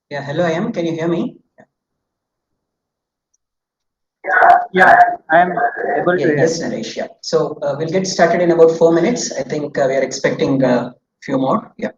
Yeah, hello, Can you hear me? Yeah, I am able to hear. Yes, Naresh. Yeah. So we'll get started in about 4 minutes. I think we are expecting a few more. Yeah.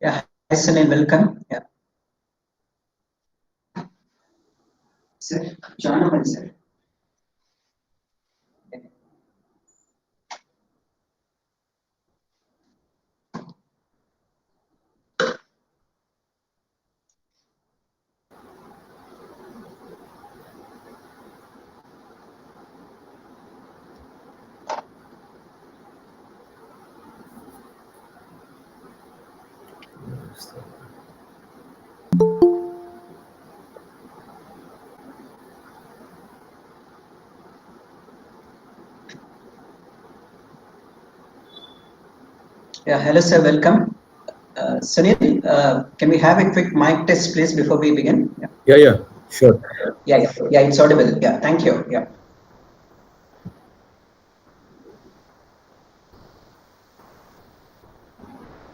Yeah, hi Sunil, welcome. Yeah. Sir, John, sir. Yeah, hello sir, welcome. Sunil, can we have a quick mic test, please, before we begin? Yeah, sure. Yeah, it's audible. Yeah, thank you. Yeah.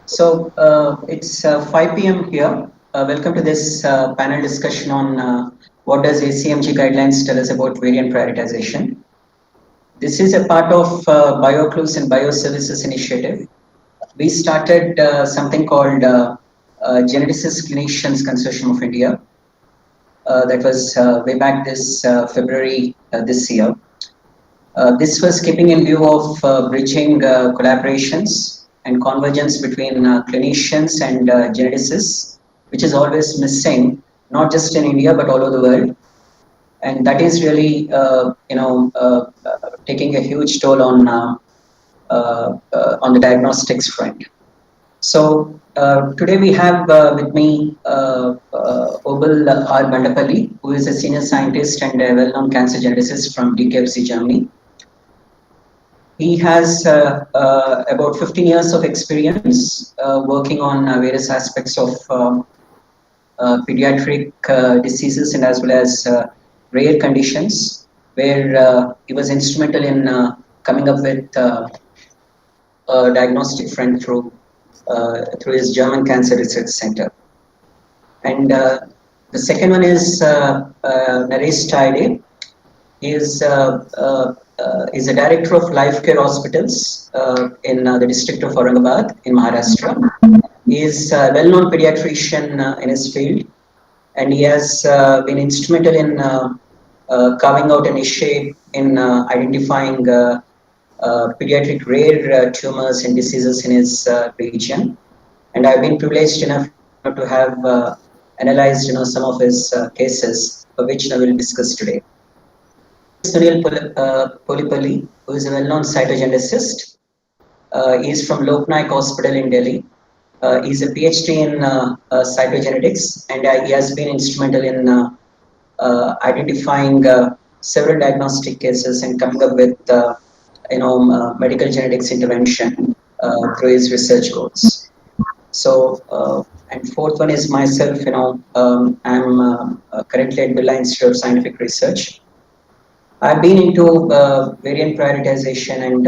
So it's 5 p.m. here. Welcome to this panel discussion on what does ACMG guidelines tell us about variant prioritization. This is a part of Bioclues and Bioservices initiative. We started something called Geneticists Clinicians Consortium of India. That was way back this February this year. This was keeping in view of bridging collaborations and convergence between clinicians and geneticists, which is always missing, not just in India but all over the world. And that is really, taking a huge toll on the diagnostics front. So today we have with me Obul R. Bandapalli, who is a senior scientist and a well-known cancer geneticist from DKFC, Germany. He has about 15 years of experience working on various aspects of pediatric diseases and as well as rare conditions, where he was instrumental in coming up with a diagnostic front through his German Cancer Research Center. And the second one is Naresh Taide. He is a director of Life Care Hospitals in the district of Aurangabad in Maharashtra. He is a well-known pediatrician in his field, and he has been instrumental in carving out a niche in identifying pediatric rare tumors and diseases in his region. And I've been privileged enough to have analyzed some of his cases, which I will discuss today. Sunil Polipalli, who is a well-known cytogeneticist. He is from Loknaik Hospital in Delhi. He's a PhD in cytogenetics, and he has been instrumental in identifying several diagnostic cases and coming up with medical genetics intervention through his research goals. So, and fourth one is myself. I'm currently at Birla Institute of Scientific Research. I've been into variant prioritization, and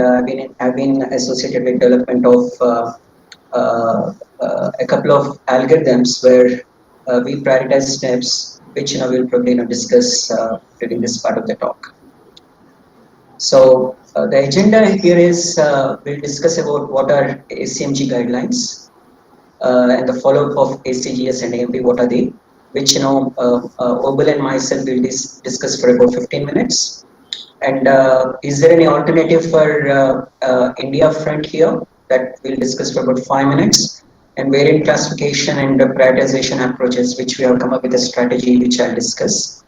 I've been associated with development of a couple of algorithms where we prioritize steps, which we'll probably discuss during this part of the talk. So the agenda here is we'll discuss about what are ACMG guidelines and the follow-up of ACGS and AMP. What are they? Which Obul and myself will discuss for about 15 minutes. And is there any alternative for India front here that we'll discuss for about 5 minutes? And variant classification and prioritization approaches, which we have come up with a strategy, which I'll discuss.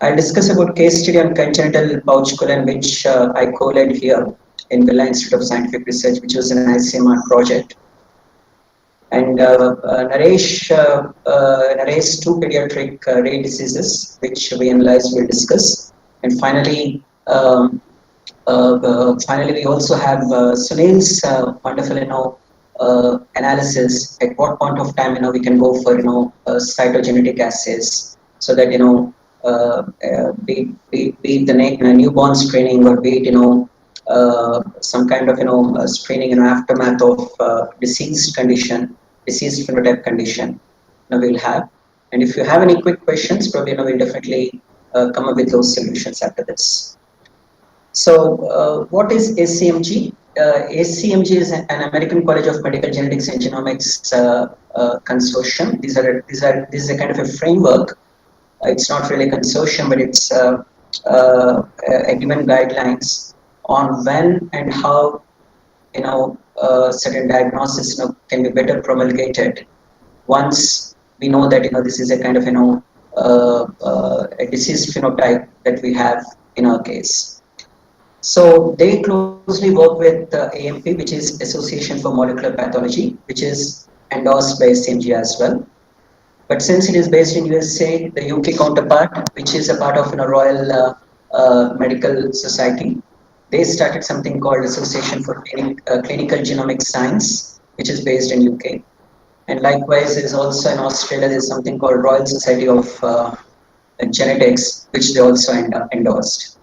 I'll discuss about case study on congenital pouch colon, which I co-led here in Birla Institute of Scientific Research, which was an ICMR project. And Naresh two pediatric rare diseases, which we analyzed, we'll discuss. And finally, we also have Sunil's wonderful, analysis. At what point of time, we can go for, cytogenetic assays, so that be it the newborn screening, or be it some kind of screening in aftermath of diseased phenotype condition. We'll have. And if you have any quick questions, probably we'll definitely come up with those solutions after this. So, what is ACMG? ACMG is an American College of Medical Genetics and Genomics consortium. This is a kind of a framework. It's not really a consortium, but it's a given guidelines on when and how certain diagnosis can be better promulgated once we know that this is a kind of a disease phenotype that we have in our case. So they closely work with AMP, which is Association for Molecular Pathology, which is endorsed by ACMG as well. But since it is based in USA, the UK counterpart, which is a part of Royal Medical Society, they started something called Association for Clinical Genomic Science, which is based in UK. And likewise, there is also in Australia, there is something called Royal Society of Genetics, which they also endorsed.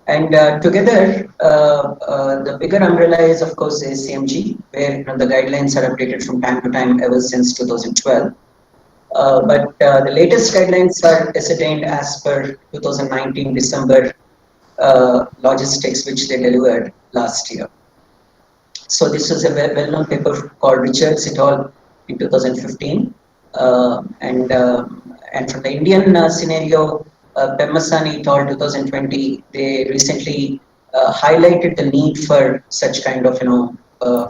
And together, the bigger umbrella is, of course, ACMG, where the guidelines are updated from time to time ever since 2012. But the latest guidelines are ascertained as per 2019 December logistics, which they delivered last year. So this was a well-known paper called Richards et al. In 2015, and from the Indian scenario, Pemmasani et al. 2020, they recently highlighted the need for such kind of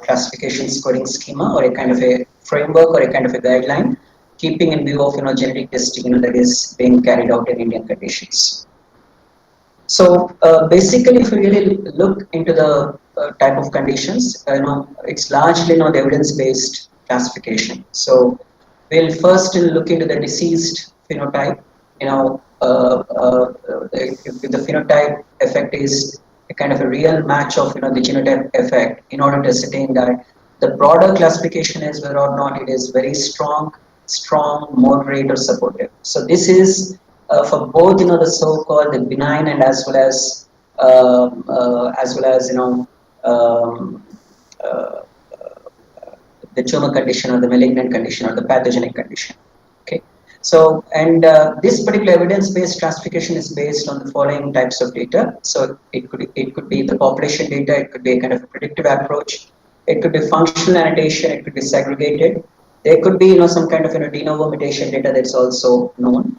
classification scoring schema, or a kind of a framework, or a kind of a guideline, keeping in view of genetic testing that is being carried out in Indian conditions. So basically, if you really look into the type of conditions, it's largely the evidence-based classification. So we'll first look into the diseased phenotype. If the phenotype effect is a kind of a real match of the genotype effect, in order to ascertain that the broader classification is whether or not it is very strong, moderate, or supportive. So this is for both the so-called the benign, and as well as um, uh, the tumor condition, or the malignant condition, or the pathogenic condition. Okay. So, and this particular evidence-based classification is based on the following types of data. So it could be the population data, it could be a kind of a predictive approach, it could be functional annotation, it could be segregated. There could be some kind of de novo mutation data that's also known.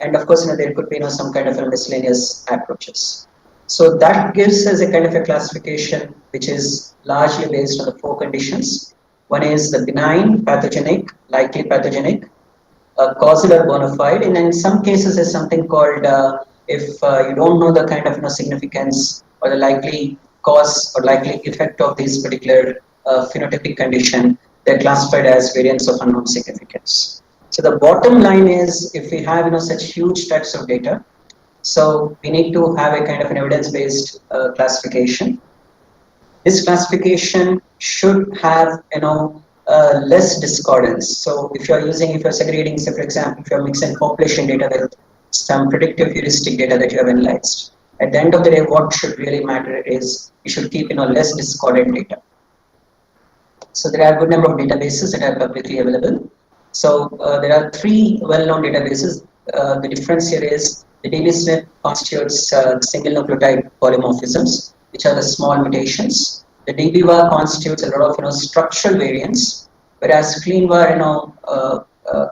And of course, there could be some kind of miscellaneous approaches. So that gives us a kind of a classification which is largely based on the four conditions. One is the benign, pathogenic, likely pathogenic, causal or bona fide, and in some cases there's something called if you don't know the kind of significance or the likely cause or likely effect of this particular phenotypic condition, they're classified as variants of unknown significance. So the bottom line is, if we have such huge types of data, so we need to have a kind of an evidence-based classification. This classification should have less discordance. So if you're segregating, say for example, if you're mixing population data with some predictive heuristic data that you have analyzed, at the end of the day, what should really matter is you should keep less discordant data. So there are a good number of databases that are publicly available. So there are three well-known databases. The difference here is the DB-SNP constitutes single nucleotide polymorphisms, which are the small mutations. The DBVAR constitutes a lot of structural variants, whereas CleanVAR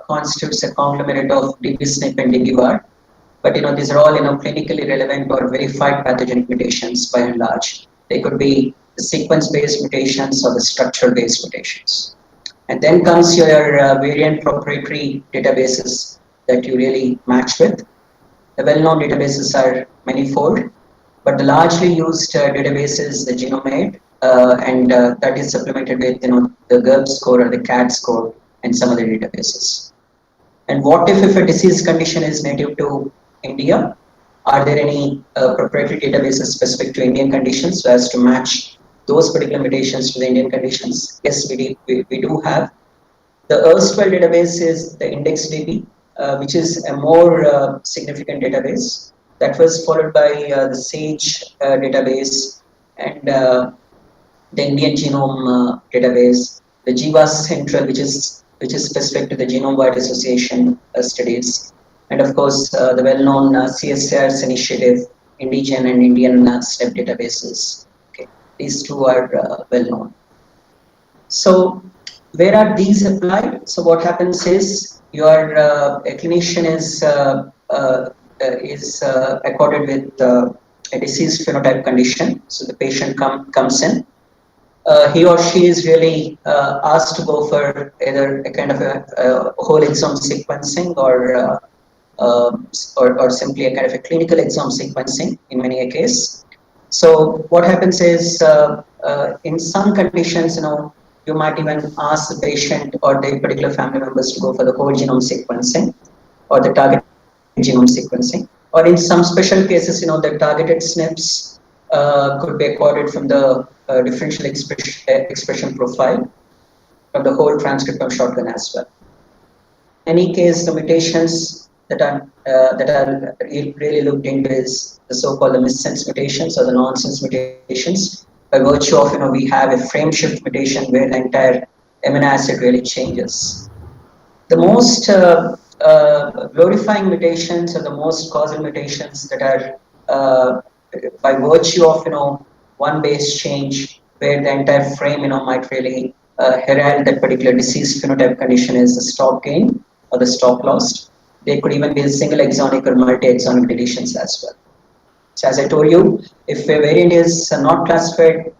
constitutes a conglomerate of DB-SNP and DBVAR. But these are all clinically relevant or verified pathogenic mutations by and large. They could be the sequence-based mutations or the structural-based mutations. And then comes your variant proprietary databases that you really match with. The well-known databases are manifold, but the largely used databases, the Genomade, and that is supplemented with the GERB score or the CAT score and some other databases. And what if a disease condition is native to India? Are there any proprietary databases specific to Indian conditions so as to match those particular mutations to the Indian conditions? Yes, we do have. The erstwhile database is the IndexDB, which is a more significant database. That was followed by the SAGE database and the Indian Genome Database, the Jiva Central, which is specific to the genome-wide association studies, and of course the well-known CSIR's initiative, Indigen and Indian SNP databases. Okay, these two are well known. So where are these applied? So what happens is your a clinician is accorded with a disease phenotype condition. So the patient comes in, he or she is really asked to go for either a kind of a whole exome sequencing or simply a kind of a clinical exome sequencing in many a case. So what happens is in some conditions, you might even ask the patient or the particular family members to go for the whole genome sequencing or the targeted genome sequencing. Or in some special cases, the targeted SNPs could be accorded from the differential expression profile from the whole transcriptome shotgun as well. In any case, the mutations that are really looked into is the so-called the missense mutations or the nonsense mutations. By virtue of we have a frame shift mutation where the entire amino acid really changes. The most glorifying mutations or the most causal mutations that are by virtue of one base change where the entire frame might really herald that particular disease phenotype condition is the stop gain or the stop lost. There could even be single exonic or multi-exonic deletions as well. So as I told you, if a variant is not classified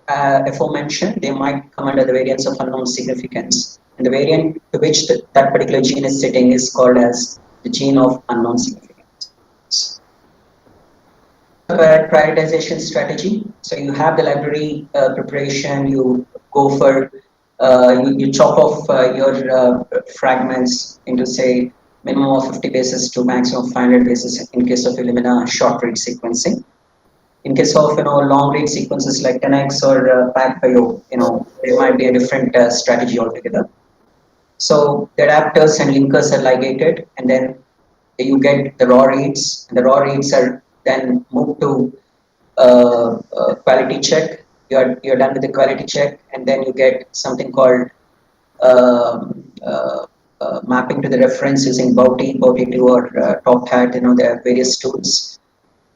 aforementioned, they might come under the variants of unknown significance. And the variant to which that particular gene is sitting is called as the gene of unknown significance. Prioritization strategy. So you have the library preparation, you go for, you chop off your fragments into say minimum of 50 bases to maximum of 500 bases in case of Illumina short read sequencing. In case of long read sequences like 10x or PacBio, there might be a different strategy altogether. So the adapters and linkers are ligated, and then you get the raw reads, and the raw reads are then moved to quality check. You're done with the quality check, and then you get something called mapping to the reference using Bauti2 or TopHat. There are various tools.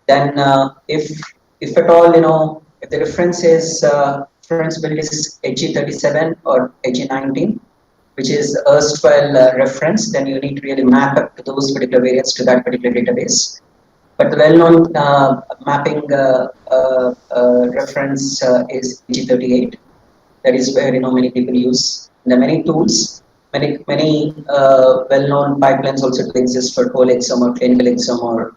Then if at all, if the reference is reference build is AG37 or AG19, which is erstwhile reference, then you need to really map up to those particular variants to that particular database. But the well-known mapping reference is AG38. That is where many people use. And there are many tools, many well-known pipelines also exist for whole exome or clinical exome or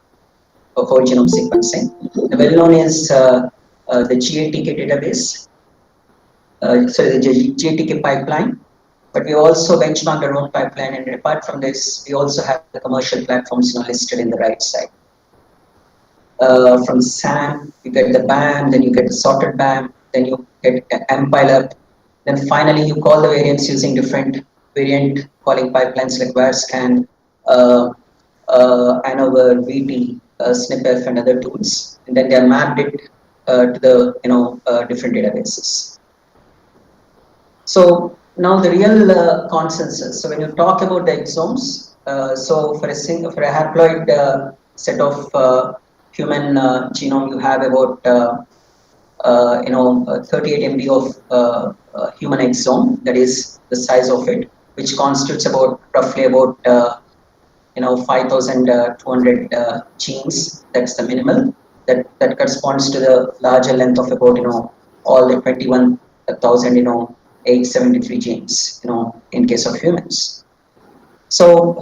whole genome sequencing. The well-known is the GATK database, sorry, the GATK pipeline. But we also benchmarked our own pipeline, and apart from this, we also have the commercial platforms listed in the right side. From SAM, you get the BAM, then you get the sorted BAM, then you get MPileUp, then finally you call the variants using different variant calling pipelines like VARSCAN, Anover, VT, SNPF, and other tools, and then they are mapped it to the different databases. So now the real consensus. So when you talk about the exomes, so for a haploid set of human genome, you have about 38 MB of human exome. That is the size of it, which constitutes about roughly about 5,200 genes. That's the minimal. That corresponds to the larger length of about all the 21,000 873 genes in case of humans. So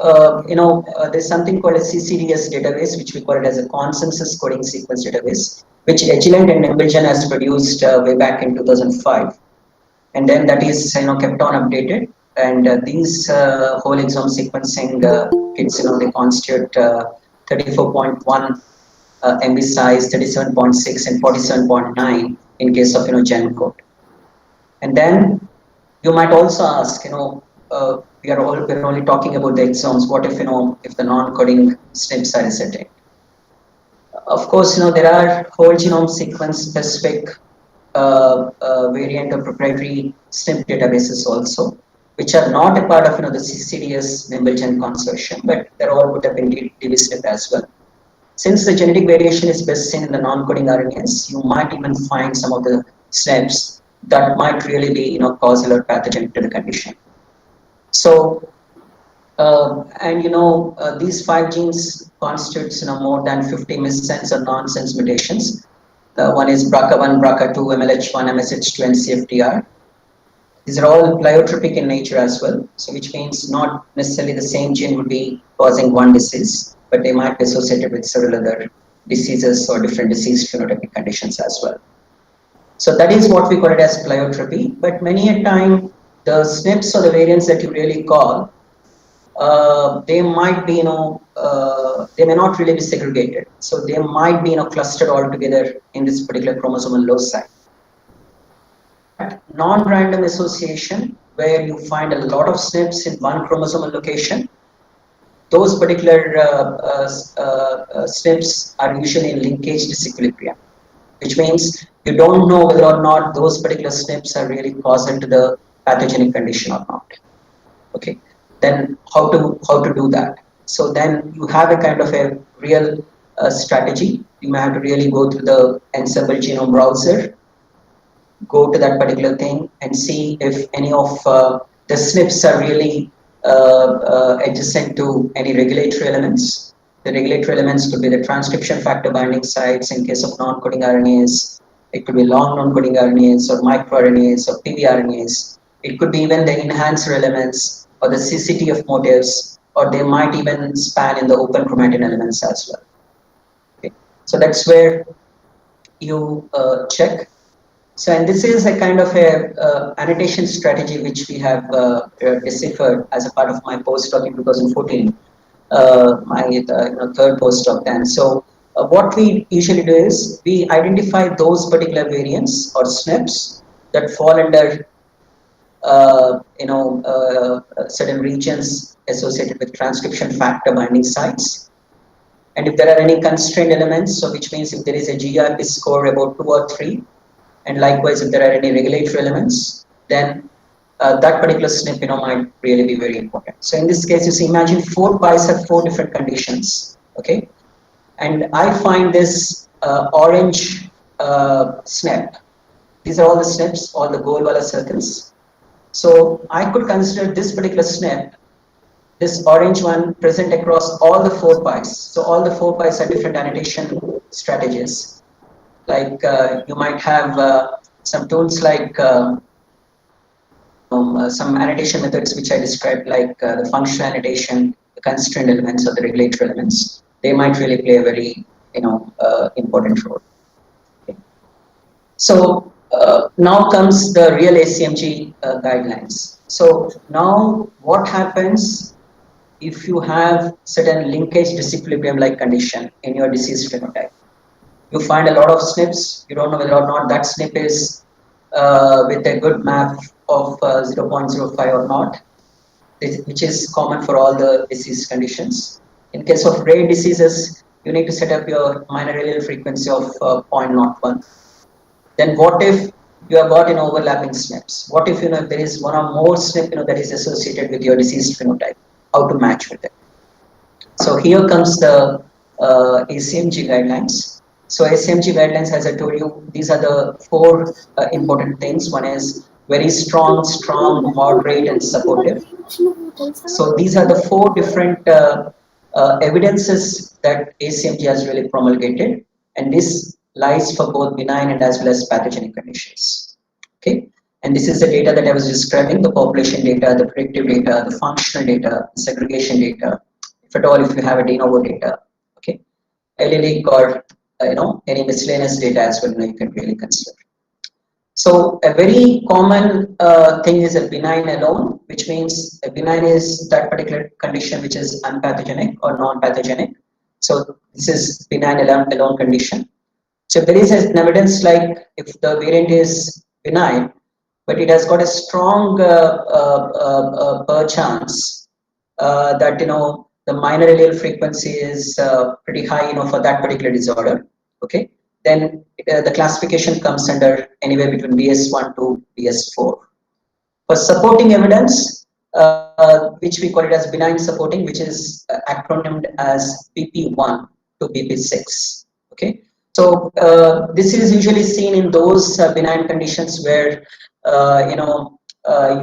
there's something called a CCDS database, which we call it as a consensus coding sequence database. which Agilent and Ambigen has produced way back in 2005, and then that is kept on updated. And these whole exome sequencing kits, they constitute 34.1 MB size, 37.6 and 47.9 in case of gen code. And then you might also ask, we're only talking about the exomes. What if if the non-coding SNPs are resetting? Of course, there are whole genome sequence specific variant of proprietary SNP databases also, which are not a part of the CCDS NimbleGen consortium, but they're all put up in DBSNP as well. Since the genetic variation is best seen in the non-coding RNAs, you might even find some of the SNPs that might really be causal or pathogenic to the condition. So these 5 genes constitutes more than 50 missense or nonsense mutations. One is BRCA1, BRCA2, MLH1, MSH2, and CFTR. These are all pleiotropic in nature as well, so which means not necessarily the same gene would be causing one disease, but they might be associated with several other diseases or different disease phenotypic conditions as well. So that is what we call it as pleiotropy. But many a time, the SNPs or the variants that you really call, they might be, they may not really be segregated. So they might be, clustered all together in this particular chromosomal loci. But non-random association, where you find a lot of SNPs in one chromosomal location, those particular SNPs are usually in linkage disequilibrium, which means you don't know whether or not those particular SNPs are really causal to the pathogenic condition or not. Okay, then how to do that? So then you have a kind of a real strategy. You may have to really go through the Ensemble Genome Browser, go to that particular thing and see if any of the SNPs are really adjacent to any regulatory elements. The regulatory elements could be the transcription factor binding sites in case of non-coding RNAs. It could be long non-coding RNAs or microRNAs or pVRNAs. It could be even the enhancer elements or the CCTF motifs, or they might even span in the open chromatin elements as well. Okay. So that's where you check. So, and this is a kind of a annotation strategy which we have deciphered as a part of my postdoc in 2014, my third postdoc then. So, what we usually do is we identify those particular variants or SNPs that fall under certain regions associated with transcription factor binding sites. And if there are any constrained elements, so which means if there is a GRP score about 2 or 3, and likewise if there are any regulatory elements, then that particular SNP might really be very important. So in this case, you see, imagine 4 pies have 4 different conditions, okay? And I find this orange SNP. These are all the SNPs, all the gold circles. So I could consider this particular SNP, this orange one, present across all the 4 pies. So all the 4 pies are different annotation strategies. Like you might have some tools like some annotation methods which I described, like the functional annotation, the constraint elements, or the regulatory elements. They might really play a very important role. Okay. So now comes the real ACMG guidelines. So now what happens if you have certain linkage disequilibrium like condition in your disease phenotype? You find a lot of SNPs, you don't know whether or not that SNP is with a good map of 0.05 or not, which is common for all the disease conditions. In case of rare diseases, you need to set up your minor allele frequency of 0.01. Then what if you have got overlapping SNPs? What if if there is one or more SNP that is associated with your disease phenotype? How to match with it? So here comes the ACMG guidelines. So ACMG guidelines, as I told you, these are the 4 important things. One is very strong, moderate, and supportive. So these are the 4 different evidences that ACMG has really promulgated, and this lies for both benign and as well as pathogenic conditions. Okay, and this is the data that I was describing: the population data, the predictive data, the functional data, the segregation data. If at all, if you have a de novo data, okay, allelic or any miscellaneous data as well, you can really consider. So a very common thing is a benign alone, which means a benign is that particular condition which is unpathogenic or non-pathogenic. So this is benign alone condition. So there is an evidence like if the variant is benign, but it has got a strong perchance that the minor allele frequency is pretty high for that particular disorder. Okay, then the classification comes under anywhere between BS1 to BS4. For supporting evidence, which we call it as benign supporting, which is acronymed as BP1 to BP6. Okay, so this is usually seen in those benign conditions where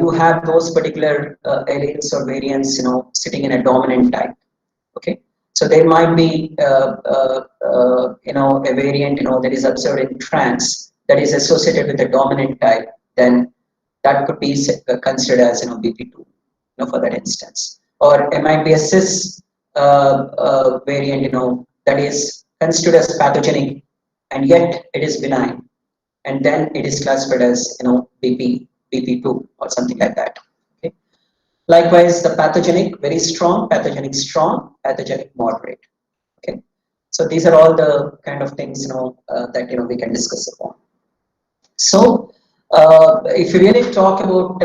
you have those particular alleles or variants sitting in a dominant type. Okay, so there might be a variant that is observed in trans that is associated with a dominant type, then that could be considered as BP2 for that instance. Or it might be a cis variant that is considered as pathogenic and yet it is benign, and then it is classified as BP2 or something like that. Okay. Likewise, the pathogenic very strong, pathogenic moderate. Okay, so these are all the kind of things that we can discuss upon. So if you really talk about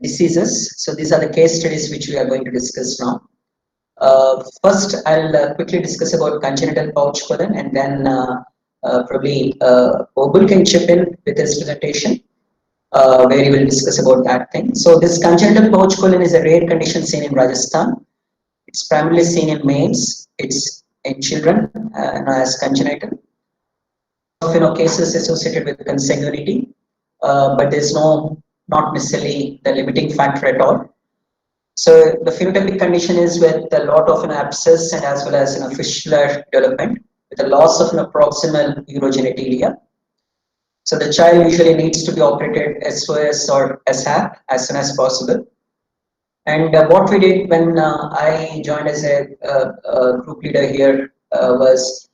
diseases, so these are the case studies which we are going to discuss now. First, I'll quickly discuss about congenital pouch colon, and then probably Obul can chip in with his presentation, where he will discuss about that thing. So this congenital pouch colon is a rare condition seen in Rajasthan. It's primarily seen in males. It's in children as congenital. Of cases associated with consanguinity, but there's not necessarily the limiting factor at all. So the phenotypic condition is with a lot of abscess and as well as fistular development with a loss of proximal urogenitalia. So the child usually needs to be operated SOS or SHAP as soon as possible. And what we did when I joined as a group leader here was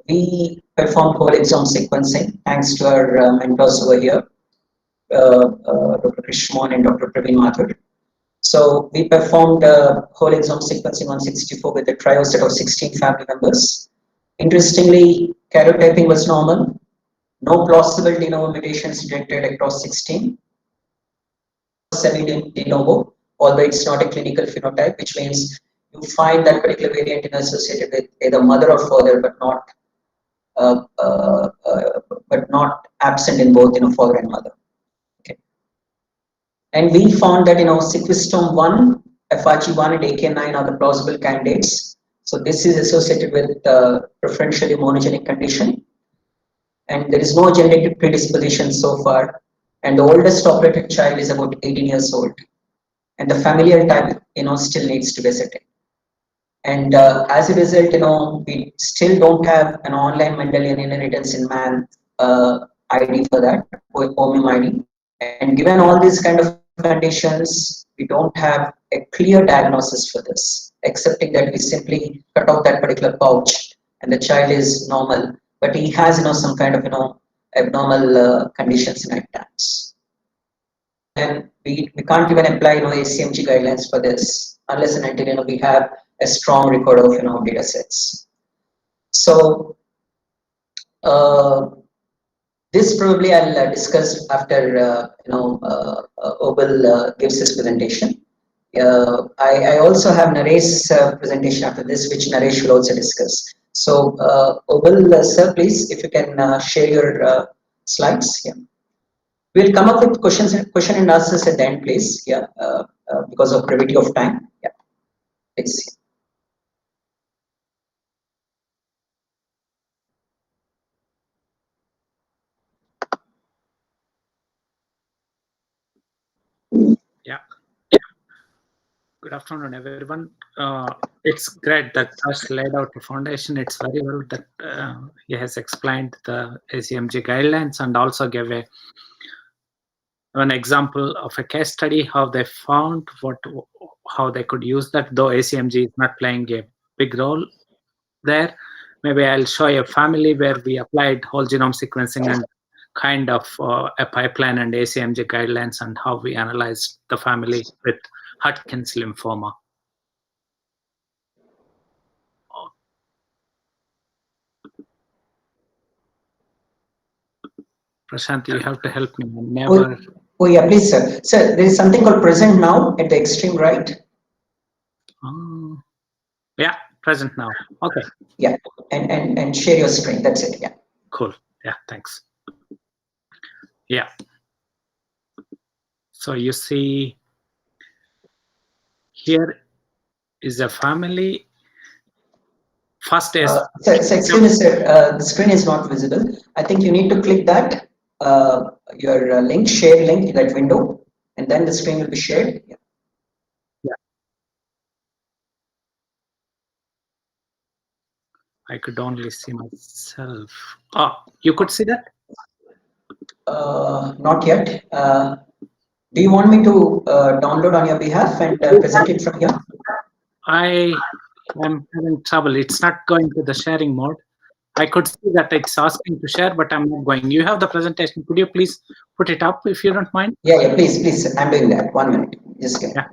we performed whole exome sequencing thanks to our mentors over here, Dr. Krishmon and Dr. Praveen Mathur. So we performed whole exome sequencing on 64 with a trio set of 16 family members. Interestingly, karyotyping was normal. No plausible de novo mutations detected across 16. Semi-de novo, although it's not a clinical phenotype, which means you find that particular variant associated with either mother or father, uh, uh, uh, but not absent in both father and mother. Okay, and we found that sequestrum 1, FRG1, and AK9 are the plausible candidates. So this is associated with preferentially monogenic condition, and there is no genetic predisposition so far. And the oldest operated child is about 18 years old. And the familial type still needs to be ascertained, and as a result we still don't have an online Mendelian inheritance in man ID for that, OMIM ID, and given all these kind of conditions we don't have a clear diagnosis for this, accepting that we simply cut off that particular pouch and the child is normal, but he has some kind of abnormal conditions in attacks. And we can't even apply ACMG guidelines for this unless and until we have a strong record of data sets. So this probably I'll discuss after Obul gives his presentation. I also have Naresh's presentation after this, which Naresh will also discuss. So Obul sir, please, if you can share your slides. Yeah. We'll come up with question and answers at the end, please. Yeah, because of brevity of time. Yeah, please. Yeah. Good afternoon, everyone. It's great that Josh laid out the foundation. It's very well that he has explained the ACMG guidelines and also gave an example of a case study, how they found how they could use that, though ACMG is not playing a big role there. Maybe I'll show you a family where we applied whole genome sequencing and kind of a pipeline and ACMG guidelines and how we analyzed the family with Hodgkin's lymphoma. Prashant, you have to help me. Never. Oh yeah, please, sir. Sir, there is something called present now at the extreme right. Yeah, present now. Okay. Yeah, and share your screen. That's it. Yeah. Cool. Yeah, thanks. Yeah. So you see, here is a family. First is. Sir, excuse me, sir. The screen is not visible. I think you need to click that your link, share link, that window, and then the screen will be shared. Yeah. I could only see myself. Oh, you could see that? Not yet. Do you want me to download on your behalf and present it from here? I am having trouble. It's not going to the sharing mode. I could see that it's asking to share, but I'm not going. You have the presentation. Could you please put it up if you don't mind? Yeah, please, please. I'm doing that. 1 minute. Just give me. Yeah.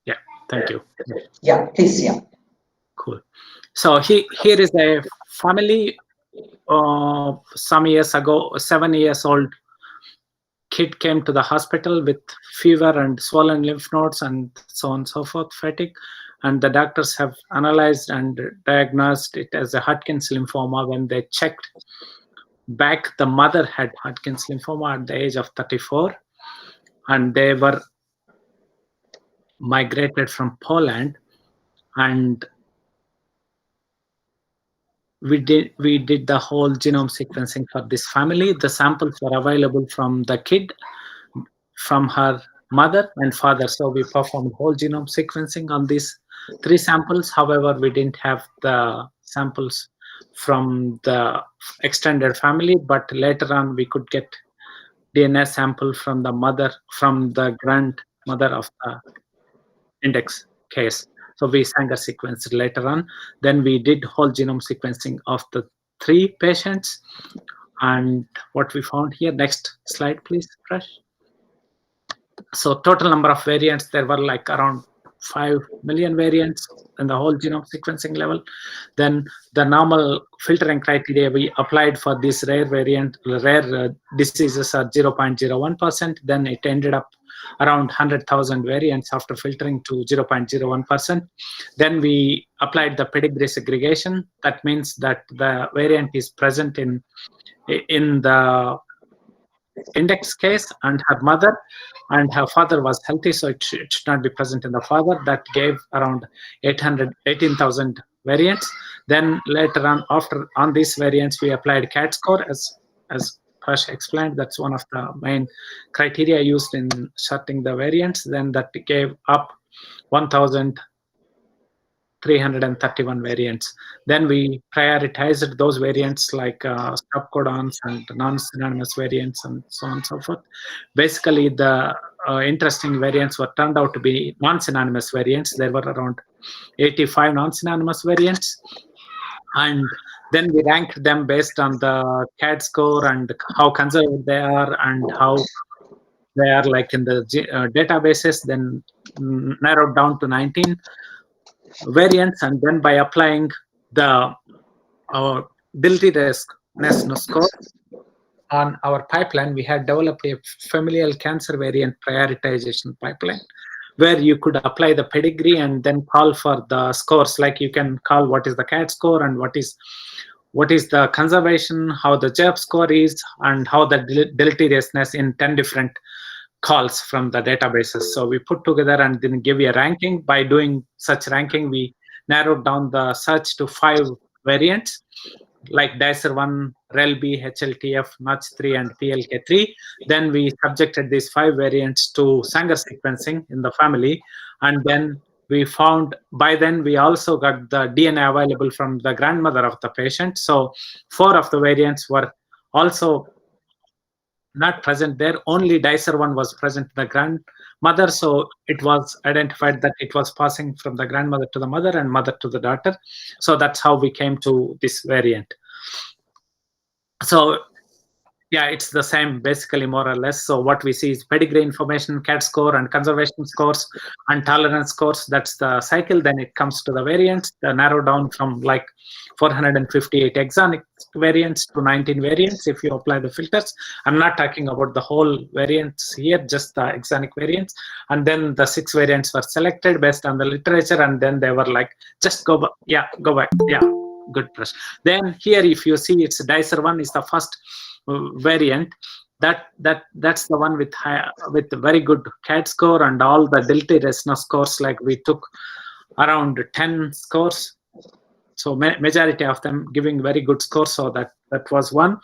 Yeah, thank you. Yeah, please, yeah. Cool. So here is a family some years ago, 7 years old kid came to the hospital with fever and swollen lymph nodes and so on and so forth, fatigue. And the doctors have analyzed and diagnosed it as a Hodgkin's lymphoma. When they checked back, the mother had Hodgkin's lymphoma at the age of 34. And they were migrated from Poland. And we did the whole genome sequencing for this family. The samples were available from the kid, from her mother and father. So we performed whole genome sequencing on these 3 samples. However, we didn't have the samples from the extended family, but later on we could get DNA sample from the mother, from the grandmother of the index case. So we Sanger sequenced later on. Then we did whole genome sequencing of the 3 patients. And what we found here, next slide, please, Prash. So total number of variants, there were like around 5 million variants in the whole genome sequencing level. Then the normal filtering criteria we applied for this rare diseases are 0.01%. Then it ended up around 100,000 variants after filtering to 0.01%. Then we applied the pedigree segregation. That means that the variant is present in the index case and her mother, and her father was healthy, so it should not be present in the father. That gave around 18,000 variants. Then later on these variants we applied CAT score, as Prash explained. That's one of the main criteria used in sorting the variants. Then that gave up 1,331 variants. Then we prioritized those variants like stop codons and non-synonymous variants and so on and so forth. Basically, the interesting variants were turned out to be non-synonymous variants. There were around 85 non-synonymous variants. And then we ranked them based on the CAD score and how conservative they are and how they are like in the databases. Then narrowed down to 19 variants, and then by applying the deleterious score on our pipeline, we had developed a familial cancer variant prioritization pipeline where you could apply the pedigree and then call for the scores. Like you can call what is the CAT score and what is the conservation, how the JEP score is, and how the deleteriousness in 10 different calls from the databases. So we put together and then give you a ranking. By doing such ranking, we narrowed down the search to 5 variants. like DICER1, RELB, HLTF, NOTCH3, and PLK3. Then we subjected these 5 variants to Sanger sequencing in the family, and then we found, by then we also got the DNA available from the grandmother of the patient. So 4 of the variants were also not present there. Only DICER1 was present in the grandmother. So it was identified that it was passing from the grandmother to the mother and mother to the daughter. So that's how we came to this variant. So yeah, it's the same basically, more or less. So what we see is pedigree information, CAT score, and conservation scores, and tolerance scores. That's the cycle. Then it comes to the variants, narrow down from like 458 exonic variants to 19 variants if you apply the filters. I'm not talking about the whole variants here, just the exonic variants. And then the 6 variants were selected based on the literature, and then they were like, just go back. Yeah, go back. Yeah, good press. Then here, if you see, it's DICER1 is the first variant. That's the one with very good CAT score and all the deleterious scores. Like we took around 10 scores, so majority of them giving very good scores. So that was one.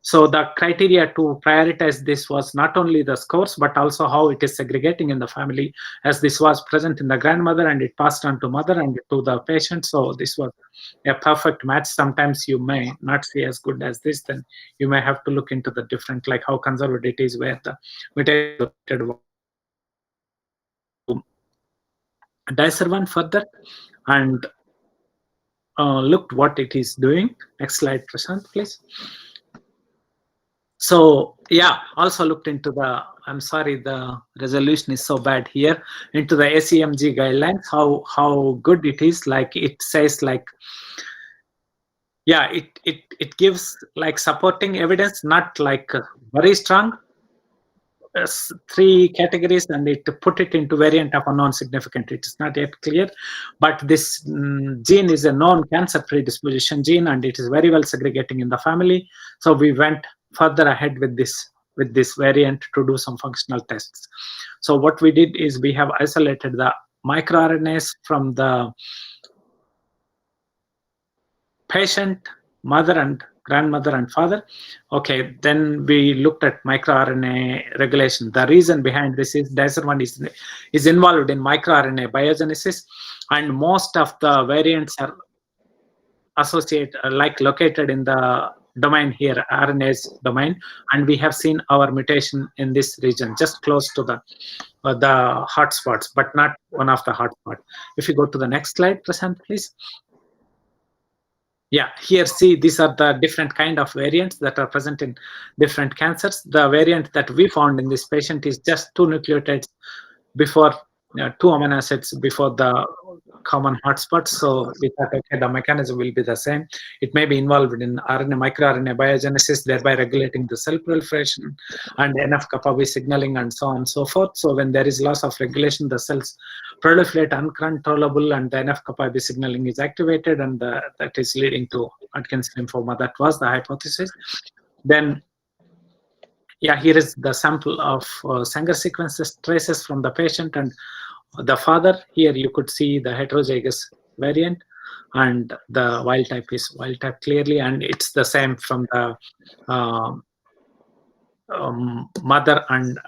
So the criteria to prioritize this was not only the scores, but also how it is segregating in the family, as this was present in the grandmother and it passed on to mother and to the patient. So this was a perfect match. Sometimes you may not see as good as this, then you may have to look into the different, like how conserved it is, where the mutation DICER1 further and looked what it is doing. Next slide, Prashant, please. So yeah, also looked into the, I'm sorry, the resolution is so bad here, into the ACMG guidelines, how good it is. Like it says, like, yeah, it gives like supporting evidence, not like very strong. 3 categories, and it put it into variant of unknown significant. It is not yet clear, but this gene is a known cancer predisposition gene, and it is very well segregating in the family. So we went further ahead with this variant to do some functional tests. So what we did is we have isolated the microRNAs from the patient, mother and grandmother and father. Okay, then we looked at microRNA regulation. The reason behind this is DICER1 is involved in microRNA biogenesis, and most of the variants are located in the domain here, RNase domain, and we have seen our mutation in this region, just close to the hotspots, but not one of the hotspots. If you go to the next slide, Prashant, please. Yeah, here see, these are the different kind of variants that are present in different cancers. The variant that we found in this patient is just 2 nucleotides before 2 amino acids before the common hotspots. So we thought, okay, the mechanism will be the same. It may be involved in microRNA biogenesis, thereby regulating the cell proliferation and NF-kappa B signaling and so on and so forth. So when there is loss of regulation, the cells proliferate uncontrollable and the NF-kappa B signaling is activated, and that is leading to Hodgkin's lymphoma. That was the hypothesis. Then yeah, here is the sample of Sanger sequences traces from the patient and the father. Here you could see the heterozygous variant, and the wild type is wild type clearly, and it's the same from the mother and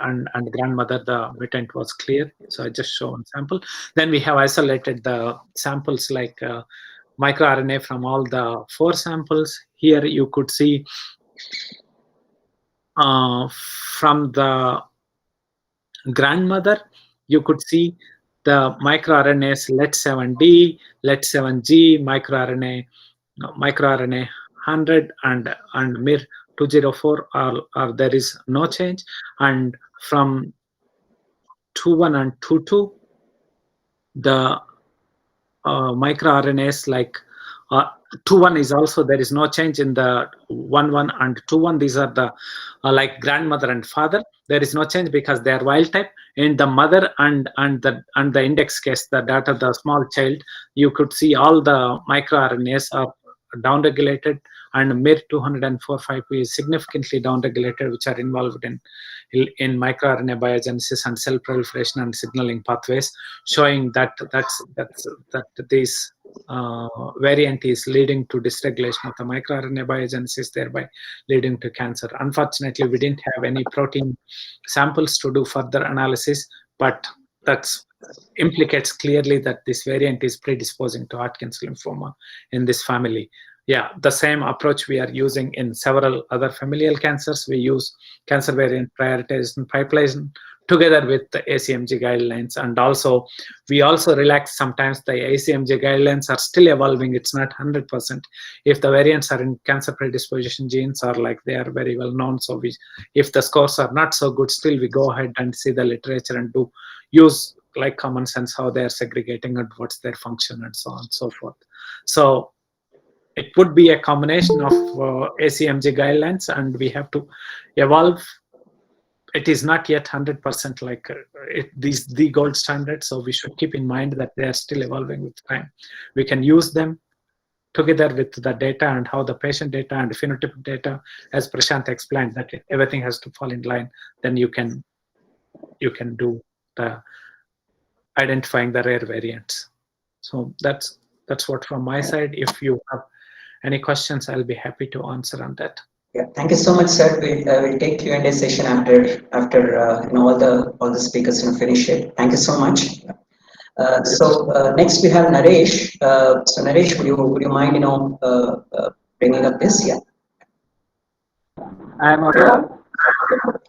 grandmother. The mutant was clear. So I just show one sample. Then we have isolated the samples like microRNA from all the 4 samples. Here you could see from the grandmother, you could see the microRNAs LET7D, LET7G, microRNA 100 and MIR204 are there is no change, and from 21 and 22 the microRNAs like 21 is also there is no change in the 11 and 21. These are the like grandmother and father. There is no change because they are wild type. In the mother and the index case, the daughter, the small child, you could see all the microRNAs are downregulated, and MIR204-5 is significantly downregulated, which are involved in microRNA biogenesis and cell proliferation and signaling pathways, showing that these variant is leading to dysregulation of the microRNA biogenesis, thereby leading to cancer. Unfortunately, we didn't have any protein samples to do further analysis, but that's implicates clearly that this variant is predisposing to Hodgkin's lymphoma in this family. Yeah, the same approach we are using in several other familial cancers. We use cancer variant prioritization pipeline together with the ACMG guidelines, and also we also relax sometimes. The ACMG guidelines are still evolving. It's not 100%. If the variants are in cancer predisposition genes, or like they are very well known, so we, if the scores are not so good, still we go ahead and see the literature and do use like common sense how they are segregating and what's their function and so on and so forth. So it would be a combination of ACMG guidelines, and we have to evolve. It is not yet 100% like these the gold standard, so we should keep in mind that they are still evolving with time. We can use them together with the data and how the patient data and phenotypic data, as Prashant explained, that everything has to fall in line. Then you can do the identifying the rare variants. So that's what from my side. If you have any questions, I'll be happy to answer on that. Yeah, thank you so much, sir. We'll take Q&A session after all the speakers finish it. Thank you so much. So next we have Naresh. So Naresh, would you mind bringing up this? Yeah. I am audible.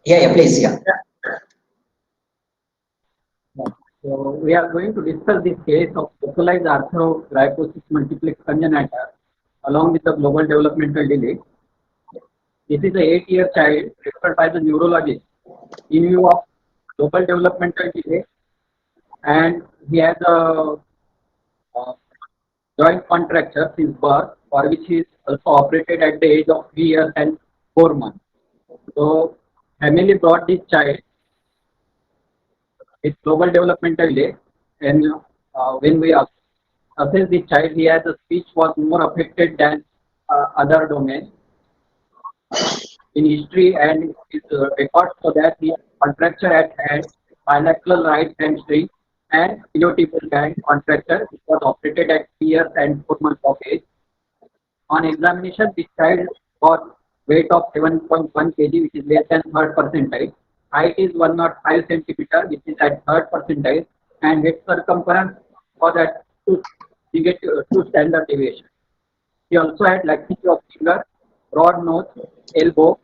Yeah, please. Yeah. So we are going to discuss this case of localized arthrogryposis multiplex congenita along with the global developmental delay. This is an 8-year child referred by the neurologist in view of global developmental delay, and he has a joint contracture since birth, for which he is also operated at the age of 3 years and 4 months. So family brought this child with global developmental delay, and when we assess this child, he has a speech was more affected than other domains in history, and his records so that he contracture at hand, bilateral right hamstring, and iliotibial band contracture, which was operated at 3 years and 4 months of age. On examination, this child got weight of 7.1 kg, which is less than 3rd percentile. Height is 105 centimeter, which is at 3rd percentile, and head circumference was at 2 standard deviation. He also had laxity of finger, broad nose, elbow,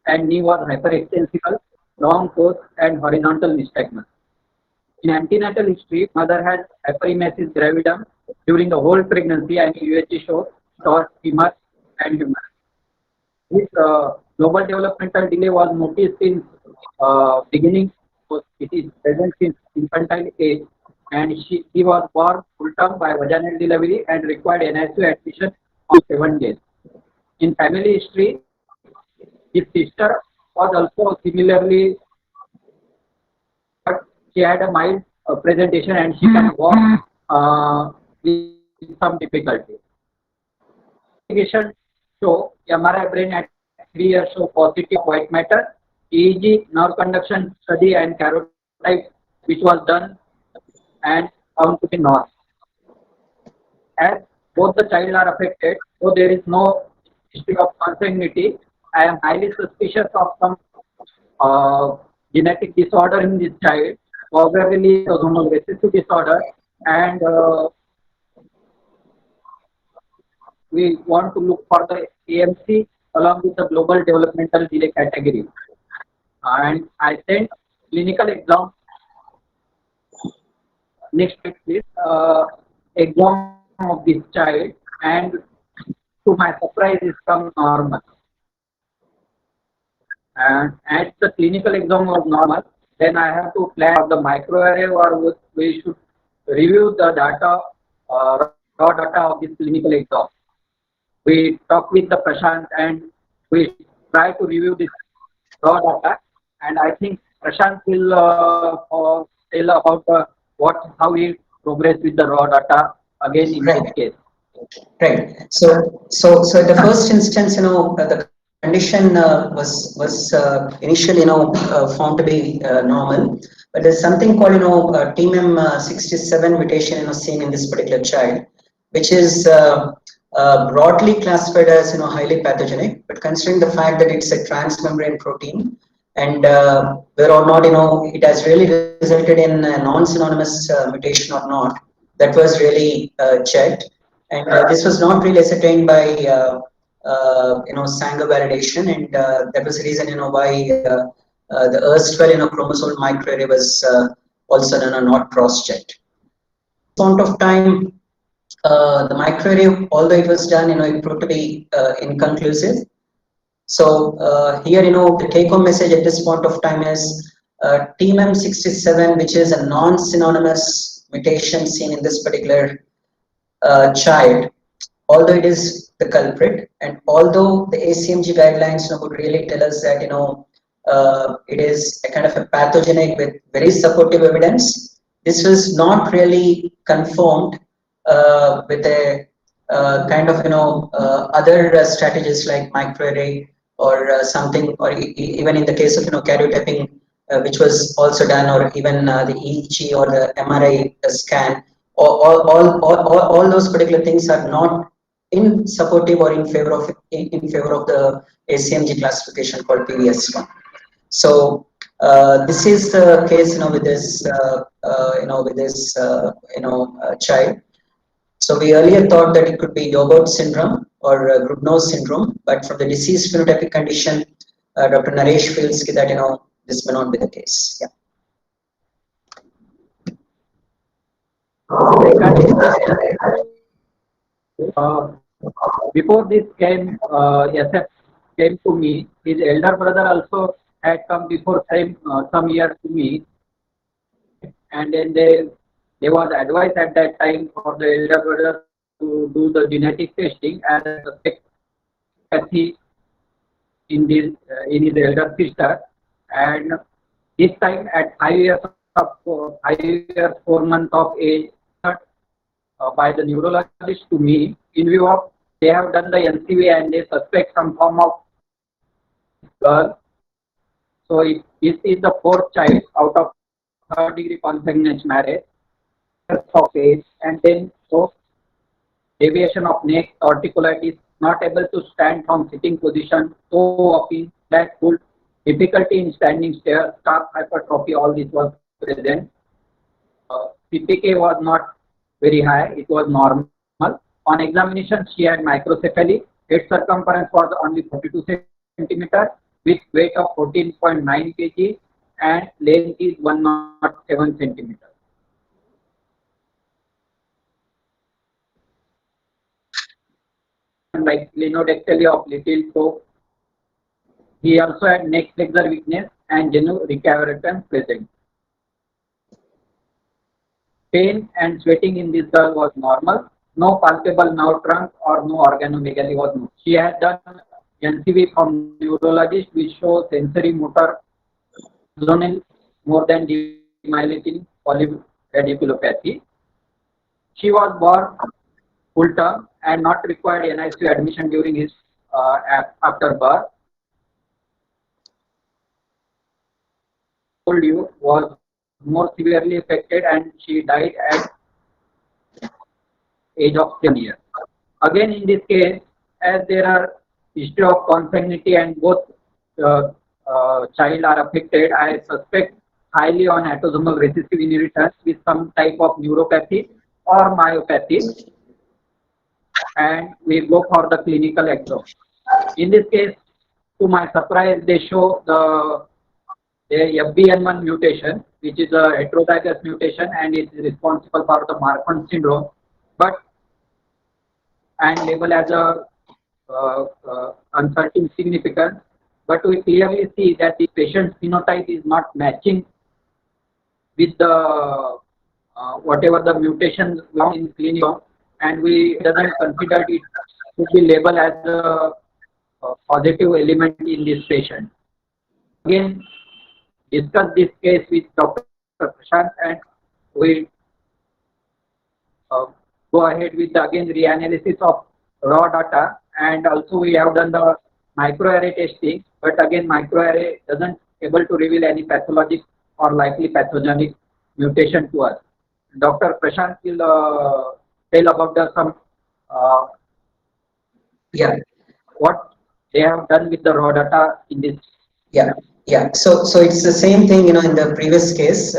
and knee was hyperextensible, long toes, and horizontal nystagmus. In antenatal history, mother had hyperemesis gravidum during the whole pregnancy, and UHG showed femur and humerus. This global developmental delay was noticed in beginning, so it is present since infantile age, and he was born full term by vaginal delivery and required NICU admission on 7 days. In family history, his sister was also similarly, but she had a mild presentation and she can walk with some difficulty. Investigation show MRI brain at 3 years show positive white matter, EEG nerve conduction study and karyotype which was done and found to be normal. As both the child are affected, so there is no history of consanguinity. I am highly suspicious of some genetic disorder in this child, probably autosomal recessive disorder, and we want to look for the AMC along with the global developmental delay category. And I sent clinical exam. Next slide, please. Exam of this child, and to my surprise, is come normal. And as the clinical exam was normal, then I have to plan the microarray, or we should review the data, raw data of this clinical exam. We talk with the Prashant and we try to review this raw data, and I think Prashant will tell about how he progress with the raw data again in this case. Right. So at the first instance, the condition was initially found to be normal, but there's something called TMEM67 mutation seen in this particular child. which is broadly classified as highly pathogenic, but considering the fact that it's a transmembrane protein, and whether or not it has really resulted in a non-synonymous mutation or not, that was really checked, and this was not really ascertained by Sanger validation, and that was the reason why the erstwhile chromosome microarray was also not cross-checked. Point of time, the microarray, although it was done, it proved to be inconclusive. So here, the take-home message at this point of time is TMM67, which is a non-synonymous mutation seen in this particular child, although it is the culprit, and although the ACMG guidelines would really tell us that it is a kind of a pathogenic with very supportive evidence, this was not really confirmed with a kind of other strategies like microarray or something, or even in the case of karyotyping, which was also done, or even the EEG or the MRI scan. All those particular things are not in supportive or in favor of the ACMG classification called PVS1. So this is the case with this child. So we earlier thought that it could be Yogurt syndrome or Grubnow syndrome, but from the disease phenotypic condition, Dr. Naresh feels that this may not be the case. Yeah. Before this came, SF came to me. His elder brother also had come before some years to me, and then they was advised at that time for the elder brother to do the genetic testing as a suspect in his elder sister, and this time at 4 months of age, by the neurologist to me, in view of they have done the NCV and they suspect some form of girl. So this is the fourth child out of third-degree consanguineous marriage of age, and then so deviation of neck, torticollitis, not able to stand from sitting position, toe walking, back foot, difficulty in standing stairs, calf hypertrophy, all this was present. CPK was not very high, it was normal. On examination, she had microcephaly. Head circumference was only 42 centimeters with weight of 14.9 kg and length is 107 centimeters. Like linodectally of little toe. He also had neck flexor weakness and genu recurrence present. Pain and sweating in this girl was normal. No palpable nerve trunk or no organomegaly was known. She had done NCV from neurologist which shows sensory motor zonal more than demyelinating polyradiculopathy. She was born full term and not required NICU admission during his after birth. You was more severely affected and she died at age of 10 years. Again, in this case, as there are history of consanguinity and both child are affected, I suspect highly on autosomal recessive inheritance with some type of neuropathy or myopathy, and we go for the clinical exam. In this case, to my surprise, they show the FBN1 mutation, which is a heterozygous mutation and is responsible for the Marfan syndrome, but and labeled as a uncertain significance. But we clearly see that the patient's phenotype is not matching with the whatever the mutation in clinical, and we doesn't consider it to be labeled as a positive element in this patient. Again, discuss this case with Dr. Prashant, and we go ahead with the, again reanalysis of raw data, and also we have done the microarray testing, but again microarray doesn't able to reveal any pathologic or likely pathogenic mutation to us. Dr. Prashant will tell about the some uh, Yeah. what they have done with the raw data in this? Yeah, yeah. So it's the same thing, in the previous case.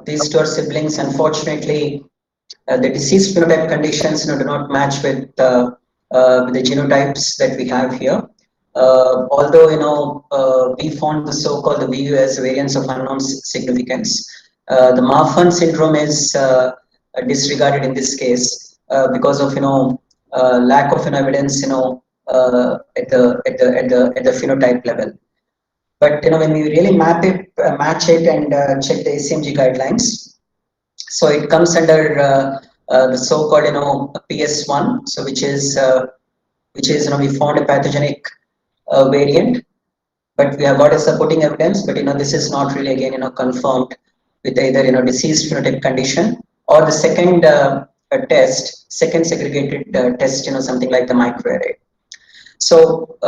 These two are siblings. Unfortunately, the disease phenotype conditions, do not match with the genotypes that we have here. Although, we found the so-called the VU as variants of unknown significance. The Marfan syndrome is disregarded in this case because of, lack of evidence, at the phenotype level. But when we really match it, and check the ACMG guidelines, so it comes under the so-called PS1. So which is we found a pathogenic variant, but we have got a supporting evidence. But this is not really again confirmed with either disease phenotype condition or the second segregated test, something like the microarray. So,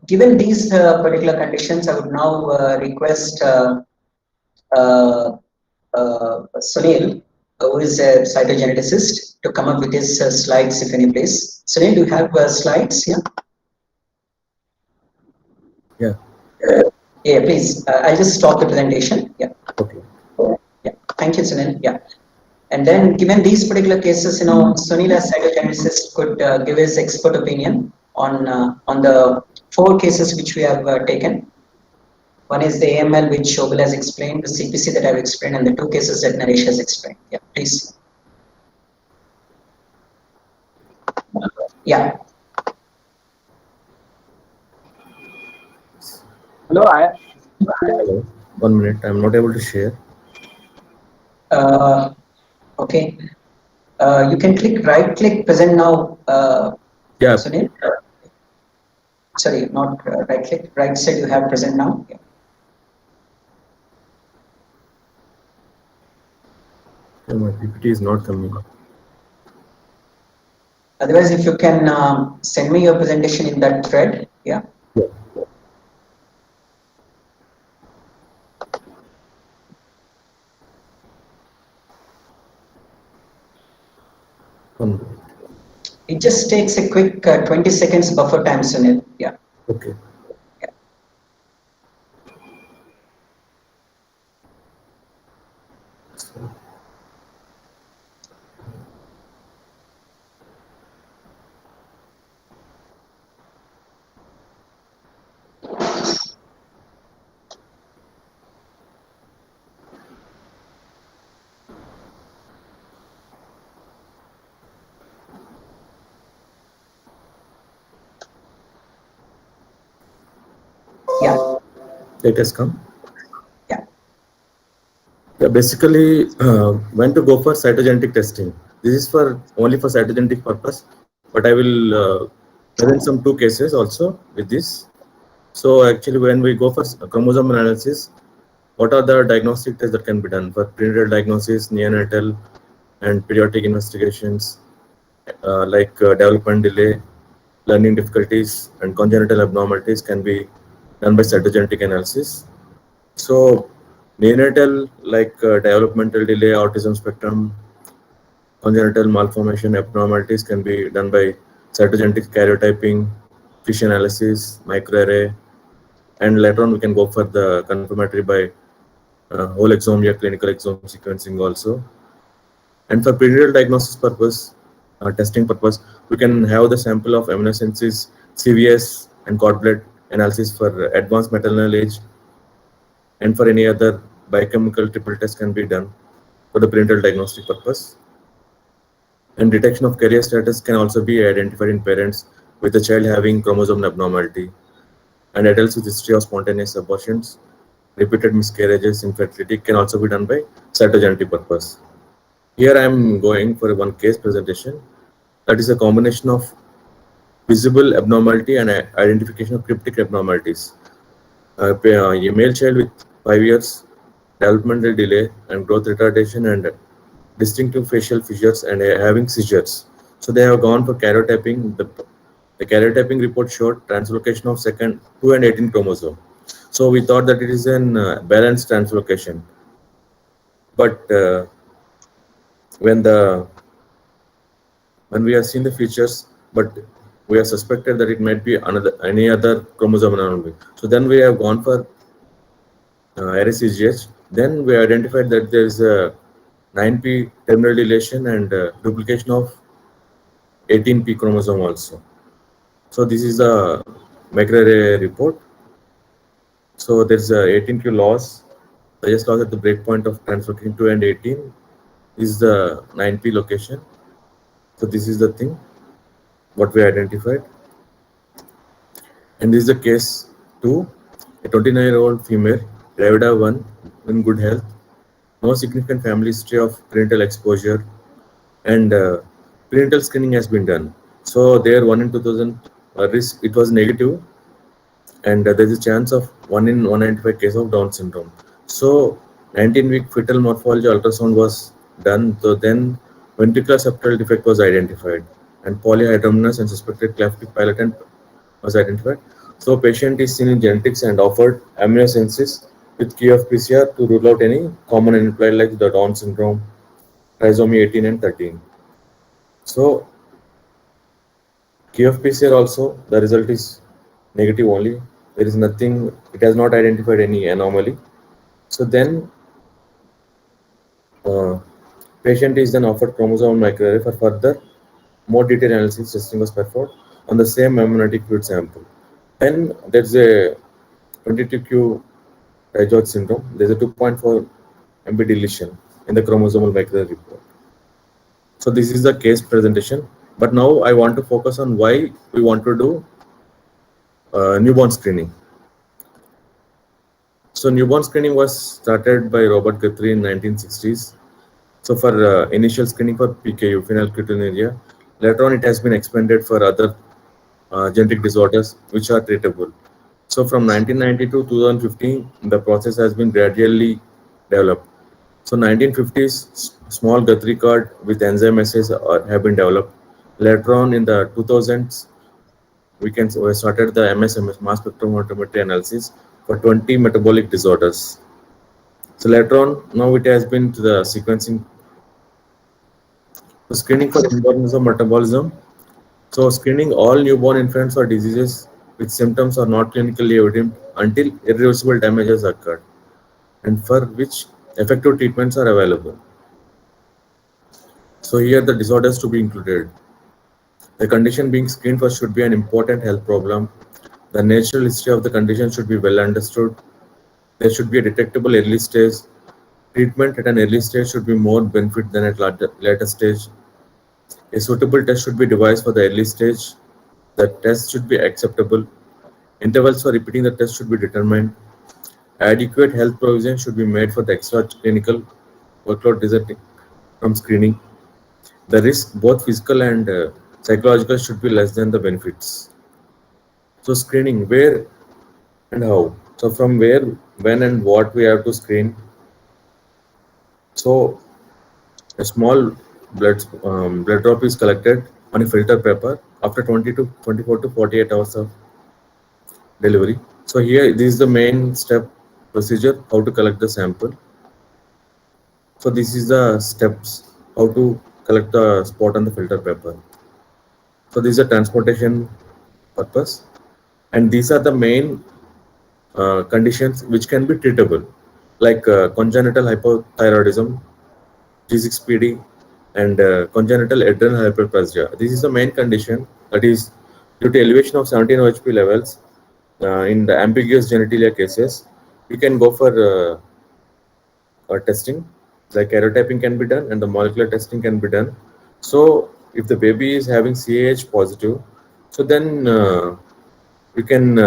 given these particular conditions, I would now request uh, Sunil, who is a cytogeneticist, to come up with his slides, if any, please. Sunil, do you have slides? Yeah. Yeah. Yeah, please. I'll just stop the presentation. Yeah. Okay. Yeah. Thank you, Sunil. Yeah. And then, given these particular cases, Sunil as cytogeneticist could give his expert opinion on the 4 cases which we have taken. One is the AML, which Shobal has explained, the CPC that I've explained, and the 2 cases that Naresh has explained. Yeah, please. Yeah. Hello, Hello. 1 minute. I'm not able to share. Okay. You can right click present now, Yeah. Sunil. Sorry, not right click. Right side you have present now. Yeah. My PPT is not coming. Otherwise, if you can send me your presentation in that thread. Yeah. Yeah. It just takes a quick 20 seconds buffer time, Sunil. Yeah. Okay. Yeah. Yeah. It has come. Yeah. Yeah, basically, when to go for cytogenetic testing. This is for only for cytogenetic purpose, but I will present some 2 cases also with this. So actually, when we go for chromosome analysis, what are the diagnostic tests that can be done for prenatal diagnosis, neonatal, and pediatric investigations, like development delay, learning difficulties, and congenital abnormalities can be done by cytogenetic analysis. So neonatal, like developmental delay, autism spectrum, congenital malformation abnormalities can be done by cytogenetic karyotyping, fish analysis, microarray, and later on we can go for the confirmatory by whole exome, yeah, clinical exome sequencing also. And for prenatal diagnosis purpose, testing purpose, we can have the sample of amniocentesis, CVS, and cord blood analysis for advanced maternal age, and for any other biochemical triple test can be done for the prenatal diagnostic purpose. And detection of carrier status can also be identified in parents with a child having chromosome abnormality, and adults with history of spontaneous abortions, repeated miscarriages, infertility can also be done by cytogenetic purpose. Here I am going for one case presentation that is a combination of visible abnormality and identification of cryptic abnormalities. A male child with 5 years developmental delay and growth retardation and distinctive facial features and having seizures. So they have gone for karyotyping. The karyotyping report showed translocation of second 2 and 18 chromosome. So we thought that it is an balanced translocation. But when when we have seen the features, but we have suspected that it might be another any other chromosome anomaly. So then we have gone for RSCGH. Then we identified that there is a 9p terminal deletion and duplication of 18p chromosome also. So this is the microarray report. So there's a 18q loss. The just loss at the breakpoint of translocating 2 and 18 is the 9p location. So this is the thing what we identified. And this is the case 2, a 29-year-old female, gravida 1, in good health, no significant family history of prenatal exposure, and prenatal screening has been done. So there 1 in 2000 risk, it was negative, and there is a chance of 1 in 195 case of Down syndrome. So 19-week fetal morphology ultrasound was done. So then ventricular septal defect was identified, and polyhydramnios and suspected cleft pilotant was identified. So patient is seen in genetics and offered amniocentesis with key of PCR to rule out any common implied like the Down syndrome, trisomy 18 and 13. So key of PCR also, the result is negative only. There is nothing, it has not identified any anomaly. So then patient is then offered chromosome microarray for further more detailed analysis testing was performed on the same amniotic fluid sample. Then there's a 22q Raynaud syndrome. There's a 2.4 MB deletion in the chromosomal microarray report. So this is the case presentation. But now I want to focus on why we want to do newborn screening. So newborn screening was started by Robert Guthrie in 1960s. So for initial screening for PKU, phenylketonuria, later on it has been expanded for other genetic disorders which are treatable. So from 1990 to 2015, the process has been gradually developed. So 1950s, small Guthrie card with enzyme assays have been developed. Later on in the 2000s, we started the MSMS, mass spectrometry analysis for 20 metabolic disorders. So later on, now it has been to the sequencing. So screening for inbornism metabolism. So screening all newborn infants or diseases with symptoms are not clinically evident until irreversible damage has occurred, and for which effective treatments are available. So here the disorders to be included. The condition being screened for should be an important health problem. The natural history of the condition should be well understood. There should be a detectable early stage. Treatment at an early stage should be more benefit than at later stage. A suitable test should be devised for the early stage. The test should be acceptable. Intervals for repeating the test should be determined. Adequate health provision should be made for the extra clinical workload resulting from screening. The risk, both physical and psychological, should be less than the benefits. So screening, where and how? So from where, when and what we have to screen. So a small blood drop is collected on a filter paper after 24 to 48 hours of delivery. So here, this is the main step procedure, how to collect the sample. So this is the steps, how to collect the spot on the filter paper. So this is a transportation purpose. And these are the main conditions which can be treatable, like congenital hypothyroidism, G6PD, and congenital adrenal hyperplasia. This is the main condition that is due to elevation of 17 OHP levels in the ambiguous genitalia cases. You can go for testing, like karyotyping can be done and the molecular testing can be done. So if the baby is having CAH positive, so then you can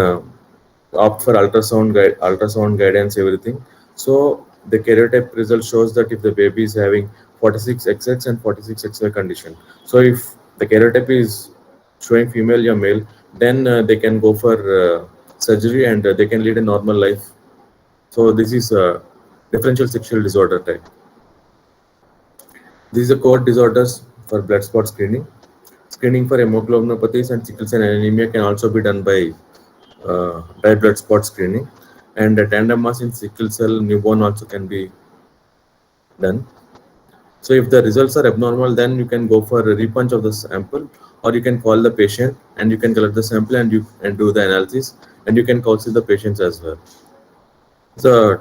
opt for ultrasound guidance, everything. So the karyotype result shows that if the baby is having 46XX and 46XY condition. So if the karyotype is showing female or male, then they can go for surgery and they can lead a normal life. So this is a differential sexual disorder type. These are core disorders for blood spot screening. Screening for hemoglobinopathies and sickle cell anemia can also be done by dry blood spot screening, and tandem mass in sickle cell newborn also can be done. So if the results are abnormal, then you can go for a repunch of the sample, or you can call the patient and you can collect the sample and do the analysis, and you can counsel the patients as well. The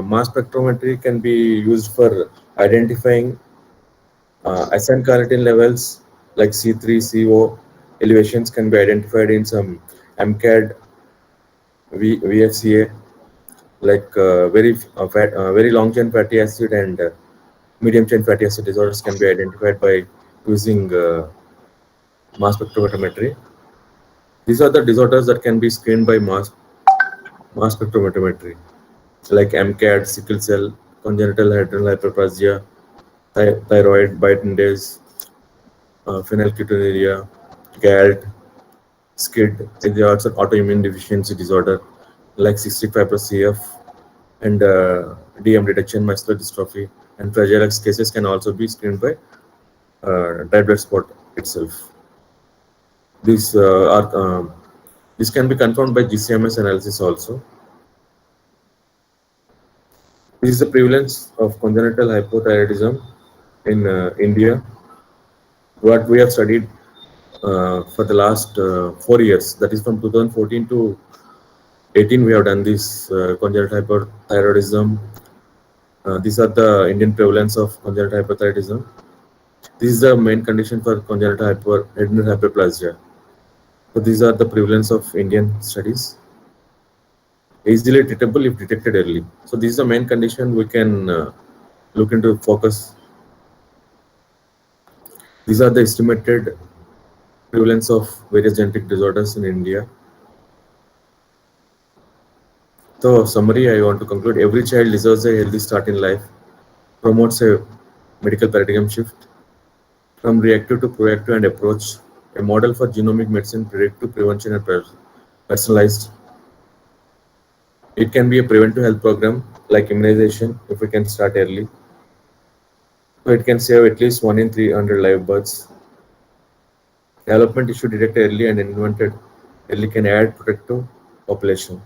mass spectrometry can be used for identifying SN carotene levels like C3, CO elevations can be identified in some MCAD, VFCA, like very long chain fatty acid and medium chain fatty acid disorders can be identified by using mass spectrometry. These are the disorders that can be screened by mass spectrometry, like MCAD, sickle cell, congenital adrenal hyperplasia, thyroid, biotinidase, phenylketonuria, GALT, SCID. There are also autoimmune deficiency disorder like cystic fibrosis CF and DM detection, muscular dystrophy, and Fragile X cases can also be screened by red blood spot itself. These this can be confirmed by GCMS analysis also. This is the prevalence of congenital hypothyroidism in India. What we have studied for the last 4 years, that is from 2014 to 18, we have done this congenital hypothyroidism. These are the Indian prevalence of congenital hypothyroidism. This is the main condition for congenital adrenal hyperplasia. So these are the prevalence of Indian studies. Easily treatable if detected early. So this is the main condition we can look into focus. These are the estimated prevalence of various genetic disorders in India. So summary, I want to conclude, every child deserves a healthy start in life, promotes a medical paradigm shift from reactive to proactive and approach, a model for genomic medicine, predictive prevention and personalized. It can be a preventive health program like immunization if we can start early. So it can save at least 1 in 300 live births. Development issue detected early and invented early can add protective population.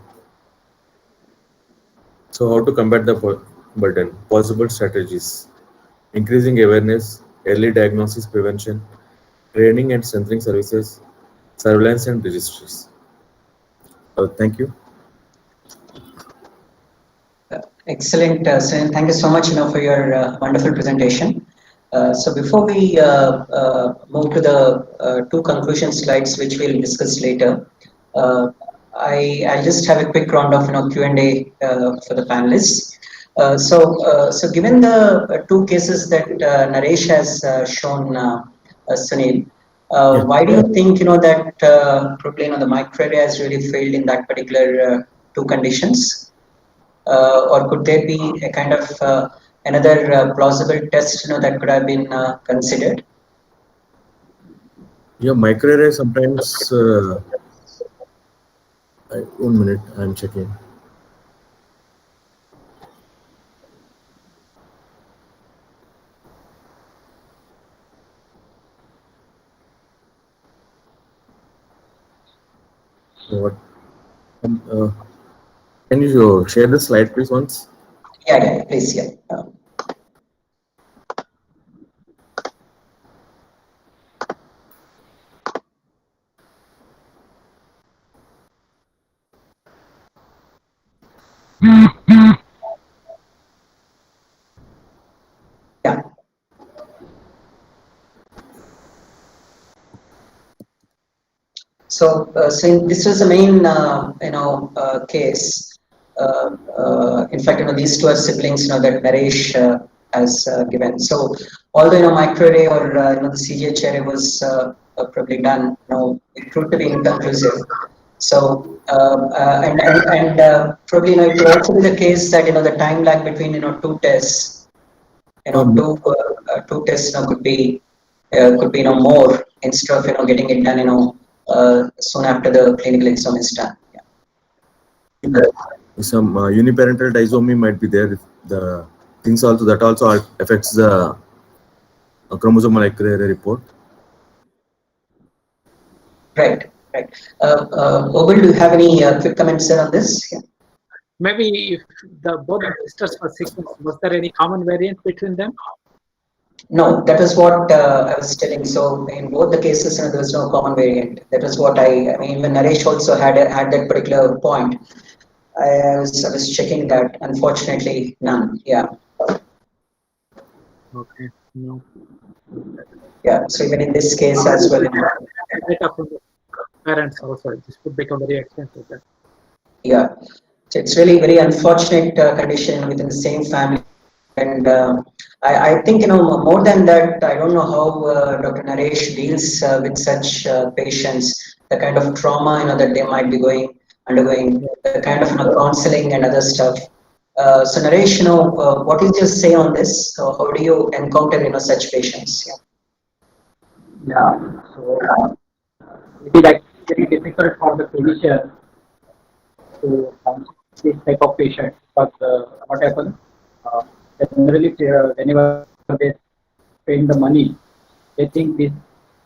So how to combat the burden? Possible strategies: increasing awareness, early diagnosis prevention, training and strengthening services, surveillance and registries. Thank you. Excellent, Sunil. Thank you so much, for your wonderful presentation. So before we move to the two conclusion slides, which we'll discuss later, I'll just have a quick round of Q&A for the panelists. So given the two cases that Naresh has shown, Sunil, why do you think that probably the microarray has really failed in that particular two conditions? Or could there be a kind of another plausible test that could have been considered? Yeah, microarray sometimes. 1 minute, I'm checking. What? Can you share the slide, please, once? Yeah, please, yeah. Yeah. So this was the main, case. In fact, these two are siblings, that Naresh has given. So although microarray or the CGH array was probably done, it proved to be inconclusive. So probably it could also be the case that the time lag between two tests, two tests could be more instead of getting it done soon after the clinical exam is done. Yeah. Some uniparental disomy might be there. If the things also that also affects the chromosomal microarray report. Right. Obul, do you have any quick comments on this? Yeah. Maybe if both the sisters were sequenced, was there any common variant between them? No, that was what I was telling. So in both the cases, there was no common variant. That was what I mean. When Naresh also had that particular point, I was checking that. Unfortunately, none. Yeah. Okay. No. Yeah. So even in this case as well, Data from the parents also. This could become very expensive. yeah. So it's really very unfortunate condition within the same family. And I think, more than that, I don't know how Dr. Naresh deals with such patients, the kind of trauma, that they might be undergoing, the kind of, counseling and other stuff. So Naresh, what is your say on this? So how do you encounter, such patients? Yeah. Yeah. So it is actually very difficult for the clinician to counsel this type of patient. But what happens? Uh, Generally, whenever they spend the money, they think this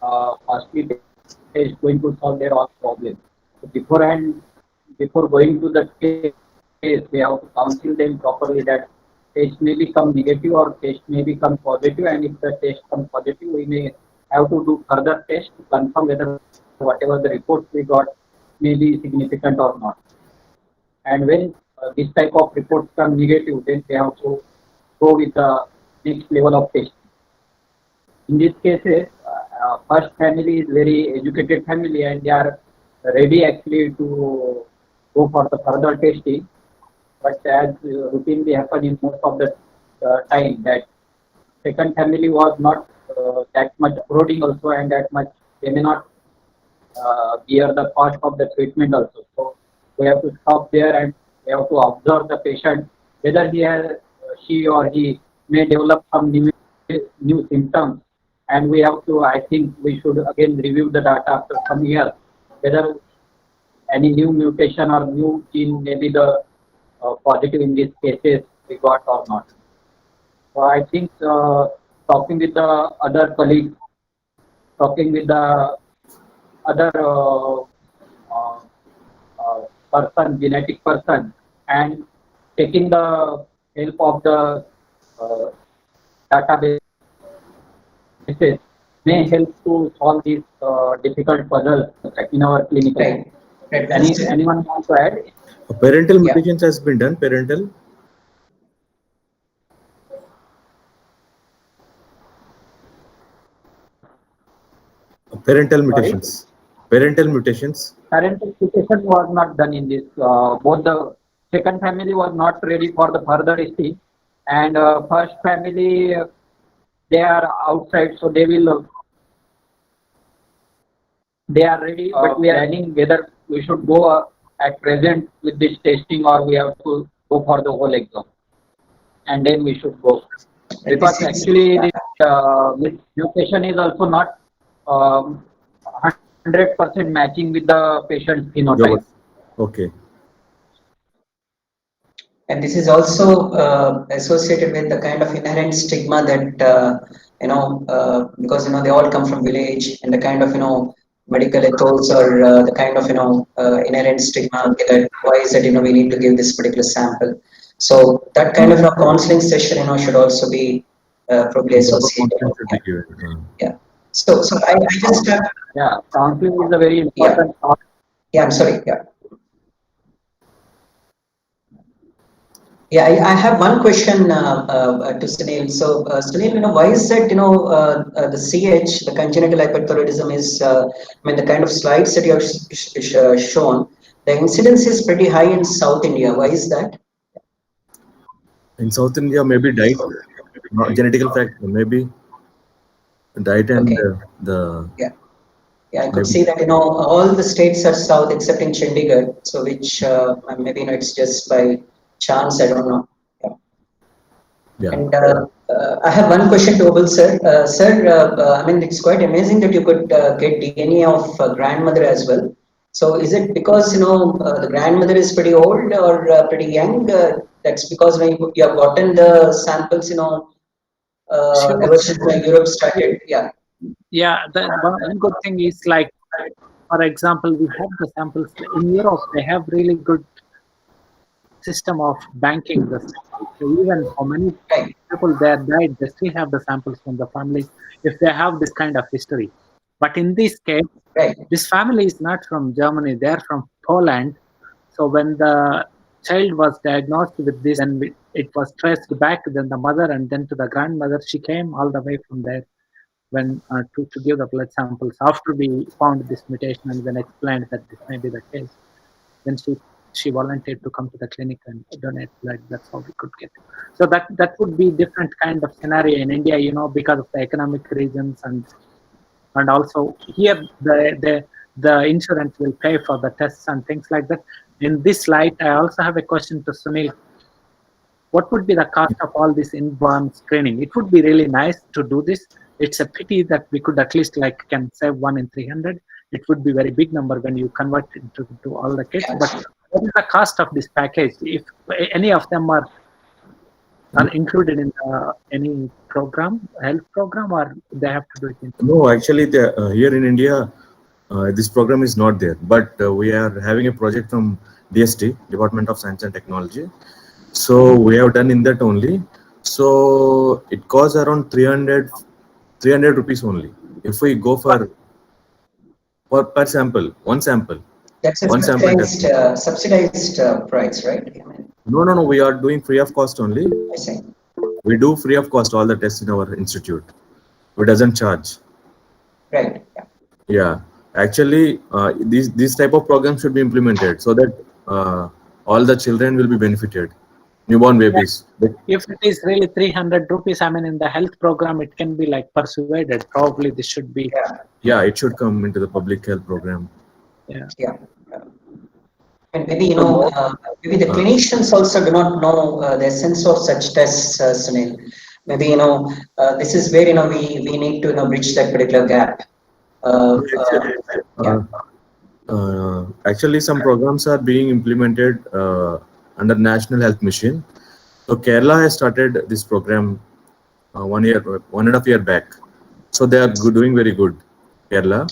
costly test is going to solve their all problems. So before going to the test, we have to counsel them properly that test may become negative or test may become positive, and if the test comes positive, we may have to do further test to confirm whether whatever the reports we got may be significant or not. And when this type of reports come negative, then they have to go with the next level of testing. In these cases, first family is very educated family and they are ready actually to go for the further testing. But as routinely happen in most of the time, that second family was not that much affording also, and that much they may not bear the cost of the treatment also. So we have to stop there and we have to observe the patient whether she or he may develop some new symptoms, and we have to. I think we should again review the data after some years whether any new mutation or new gene may be the positive in these cases we got or not. So I think talking with the other colleagues, talking with the other uh, person, genetic person, and taking the help of the uh, databases may help to solve these difficult puzzles in our clinical. Right. Right. Anyone want to add? Parental Yeah. mutations has been done. Parental Sorry? mutations. Parental mutations. Parental mutation was not done in this. Both the second family was not ready for the further testing, and first family they are outside, so they are ready. But we are planning whether we should go at present with this testing or we have to go for the whole exam, and then we should go because This is, actually this mutation is also not 100% matching with the patient's phenotype. Okay. and this is also associated with the kind of inherent stigma that because they all come from village, and the kind of medical ethos, or the kind of inherent stigma, okay, that why is it we need to give this particular sample. So that kind of counseling session should also be probably associated. Should be Yeah. given. Yeah. So I just have, Yeah, counseling is a very yeah. important part. Yeah, I'm sorry. Yeah. Yeah, I have one question to Sunil. So, Sunil, why is that, the CH, the congenital hyperthyroidism is, the kind of slides that you have shown, the incidence is pretty high in South India. Why is that? In South India, maybe diet, not genetical factor, maybe diet and Okay. the Yeah. Yeah, I could maybe see that, all the states are South except in Chandigarh. So, which maybe, it's just by chance, I don't know. Yeah. yeah. And I have one question to Obul sir. Sir, it's quite amazing that you could get DNA of grandmother as well. So is it because the grandmother is pretty old or pretty young? That's because when you have gotten the samples, Sure. ever since Europe started. Yeah. Yeah, the one good thing is, like, for example, we have the samples in Europe. They have really good system of banking the samples. So even for many Right. people that died, they still have the samples from the families if they have this kind of history. But in this case, Right. this family is not from Germany; they are from Poland. So when the child was diagnosed with this, and it was traced back, then the mother and then to the grandmother, she came all the way from there when to give the blood samples after we found this mutation and then explained that this may be the case. Then she volunteered to come to the clinic and donate blood. That's how we could get. So that would be different kind of scenario in India, because of the economic reasons, and also here the insurance will pay for the tests and things like that. In this light, I also have a question to Sunil. What would be the cost of all this inborn screening? It would be really nice to do this. It's a pity that we could at least can save 1 in 300. It would be very big number when you convert it to all the kids. But what is the cost of this package? If any of them are included in any program, health program, or they have to do it in? No, actually, here in India, this program is not there. But we are having a project from DST, Department of Science and Technology. So we have done in that only. So it costs around 300 rupees only. If we go for per sample, one sample, That's a one sample subsidized, testing. subsidized price, right? I mean, No. We are doing free of cost only. I see. We do free of cost all the tests in our institute. It doesn't charge. Right. Yeah. Yeah, actually, these type of programs should be implemented so that all the children will be benefited, newborn babies. If it is really 300 rupees, I mean, in the health program, it can be persuaded. Probably this should be. Yeah, it should come into the public health program. Yeah. Yeah. And maybe maybe the clinicians also do not know the essence of such tests, Sunil. Maybe this is where we need to bridge that particular gap. Yeah. Actually, some programs are being implemented under National Health Mission. So Kerala has started this program 1.5 year back. So they are doing very good, Kerala.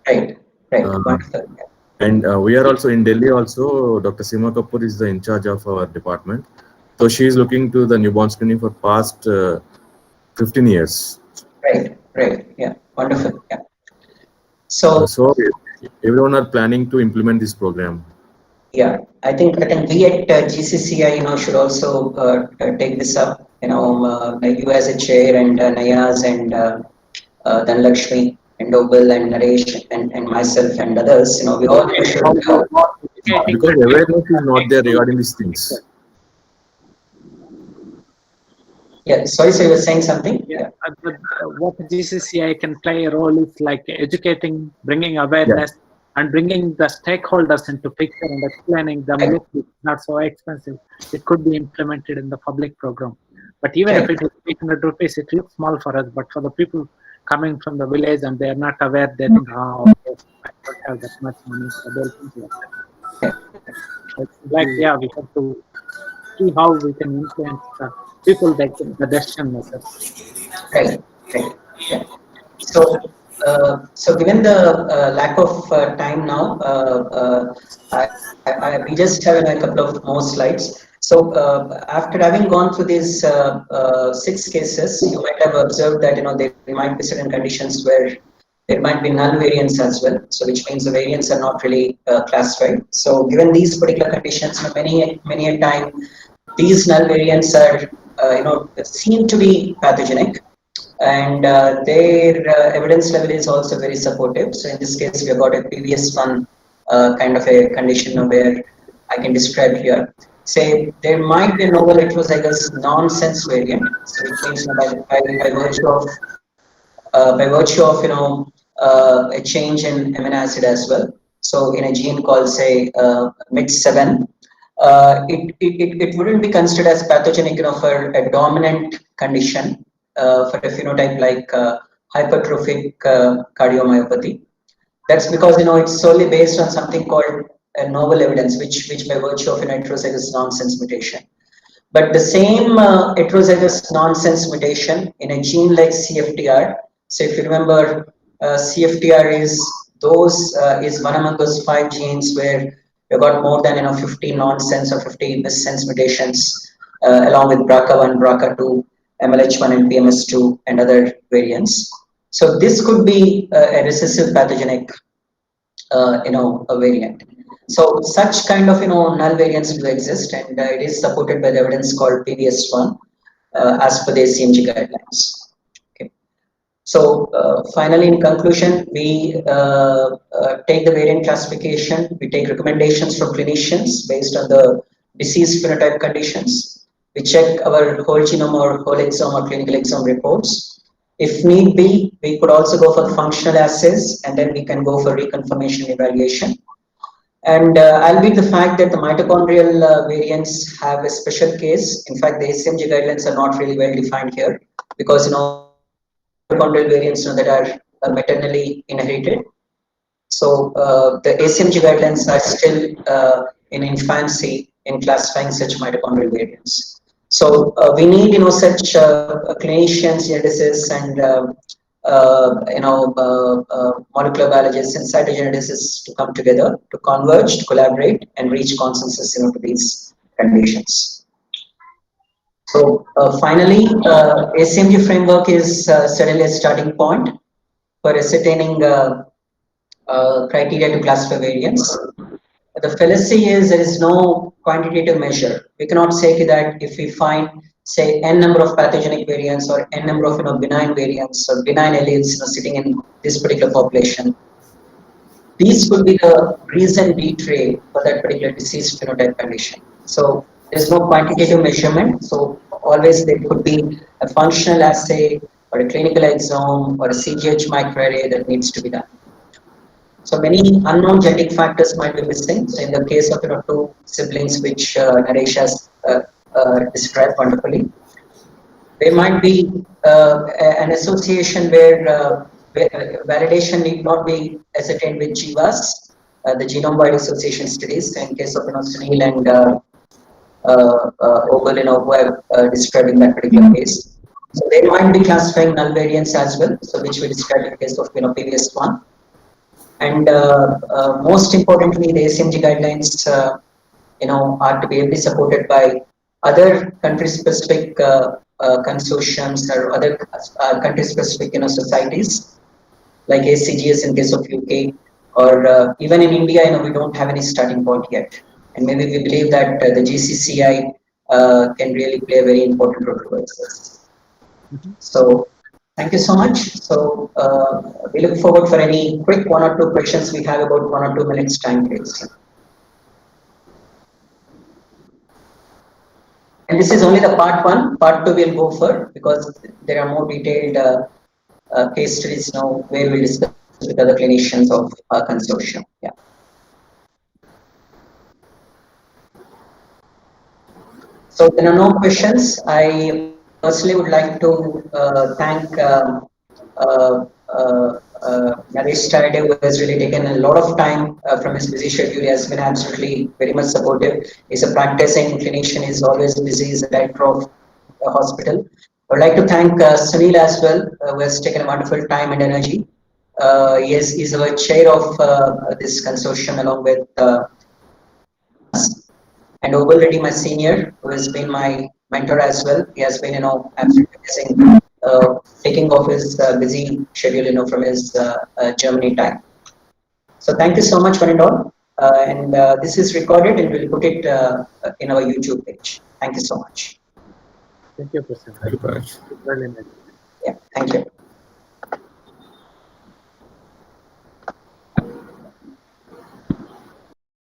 Right. Wonderful. Yeah. And we are also in Delhi also, Dr. Seema Kapoor is the in charge of our department. So she is looking to the newborn screening for past 15 years. Right. Yeah. Wonderful. Yeah. So everyone are planning to implement this program. Yeah, I think we at GCCI, should also take this up. Like you as a chair and Nayaz and Dhanlakshmi and Dobal and Naresh and myself and others, we all should. Because awareness is not there regarding these things. Yeah, sorry, so you were saying something? Yeah. What GCCI can play a role is educating, bringing awareness, and bringing the stakeholders into picture and explaining them, look, it's not so expensive. It could be implemented in the public program. But even if it is 800 rupees, it looks small for us. But for the people coming from the village and they are not aware, they think, okay, I don't have that much money. So they'll think that. We have to see how we can influence the people that the decision makers. Right. Yeah. So given the lack of time now, we just have a couple of more slides. So after having gone through these 6 cases, you might have observed that there might be certain conditions where there might be null variants as well. So which means the variants are not really classified. So given these particular conditions, many a time these null variants are seem to be pathogenic. And their evidence level is also very supportive. So in this case, we have got a previous one kind of a condition where I can describe here. Say there might be a novel heterozygous nonsense variant, so which means by virtue of a change in amino acid as well. So in a gene called say MIT7, it wouldn't be considered as pathogenic for a dominant condition. For a phenotype like hypertrophic cardiomyopathy. That's because it's solely based on something called a novel evidence, which by virtue of an heterozygous nonsense mutation. But the same heterozygous nonsense mutation in a gene like CFTR. So if you remember, CFTR is one among those 5 genes where We've got more than 50 nonsense or 50 missense mutations along with BRCA1, BRCA2, MLH1 and PMS2 and other variants. So this could be a recessive pathogenic a variant. So such kind of null variants do exist, and it is supported by the evidence called PBS1 as per the ACMG guidelines. Okay. So finally, in conclusion, we take the variant classification. We take recommendations from clinicians based on the disease phenotype conditions. We check our whole genome or whole exome or clinical exome reports. If need be, we could also go for functional assays, and then we can go for reconfirmation evaluation. And albeit the fact that the mitochondrial variants have a special case, in fact, the ACMG guidelines are not really well defined here because mitochondrial variants that are maternally inherited. So the ACMG guidelines are still in infancy in classifying such mitochondrial variants. So we need such clinicians, geneticists, and molecular biologists and cytogeneticists to come together, to converge, to collaborate, and reach consensus to these conditions. So finally, ACMG framework is certainly a starting point for ascertaining criteria to classify variants. The fallacy is there is no quantitative measure. We cannot say that if we find, say, n number of pathogenic variants or n number of benign variants or benign alleles sitting in this particular population, these could be the reason we trade for that particular disease phenotype condition. So there is no quantitative measurement. So always there could be a functional assay or a clinical exome or a CGH microarray that needs to be done. So many unknown genetic factors might be missing. So in the case of two siblings, which Naresh has described wonderfully, there might be an association where validation need not be ascertained with GWAS, the genome-wide association studies. So in case of Sunil and Oval, who have described in that particular case. So they might be classifying null variants as well. So which we described in the case of previous one. And most importantly, the ACMG guidelines, are to be ably supported by other country-specific consortiums or other country-specific, societies, like ACGS in case of UK, or even in India, we don't have any starting point yet. And maybe we believe that the GCCI can really play a very important role towards this. So. Thank you so much. So we look forward for any quick 1 or 2 questions we have about 1 or 2 minutes time, please. And this is only the part 1. Part 2 we'll go for because there are more detailed case studies now where we'll discuss with other clinicians of our consortium. Yeah. So there are no questions. I personally would like to thank Naresh Tarde, who has really taken a lot of time from his busy schedule. He has been absolutely very much supportive. He's a practicing clinician. He's always busy. He's a director of a hospital. I would like to thank Sunil as well, who has taken a wonderful time and energy. He's our chair of this consortium along with us. And Obal Reddy, my senior, who has been my mentor as well. He has been, absolutely amazing, taking off his busy schedule, from his Germany time. So thank you so much for it all. And this is recorded and we'll put it in our YouTube page. Thank you so much. Thank you, Professor. Thank you, Praj. Yeah, thank you.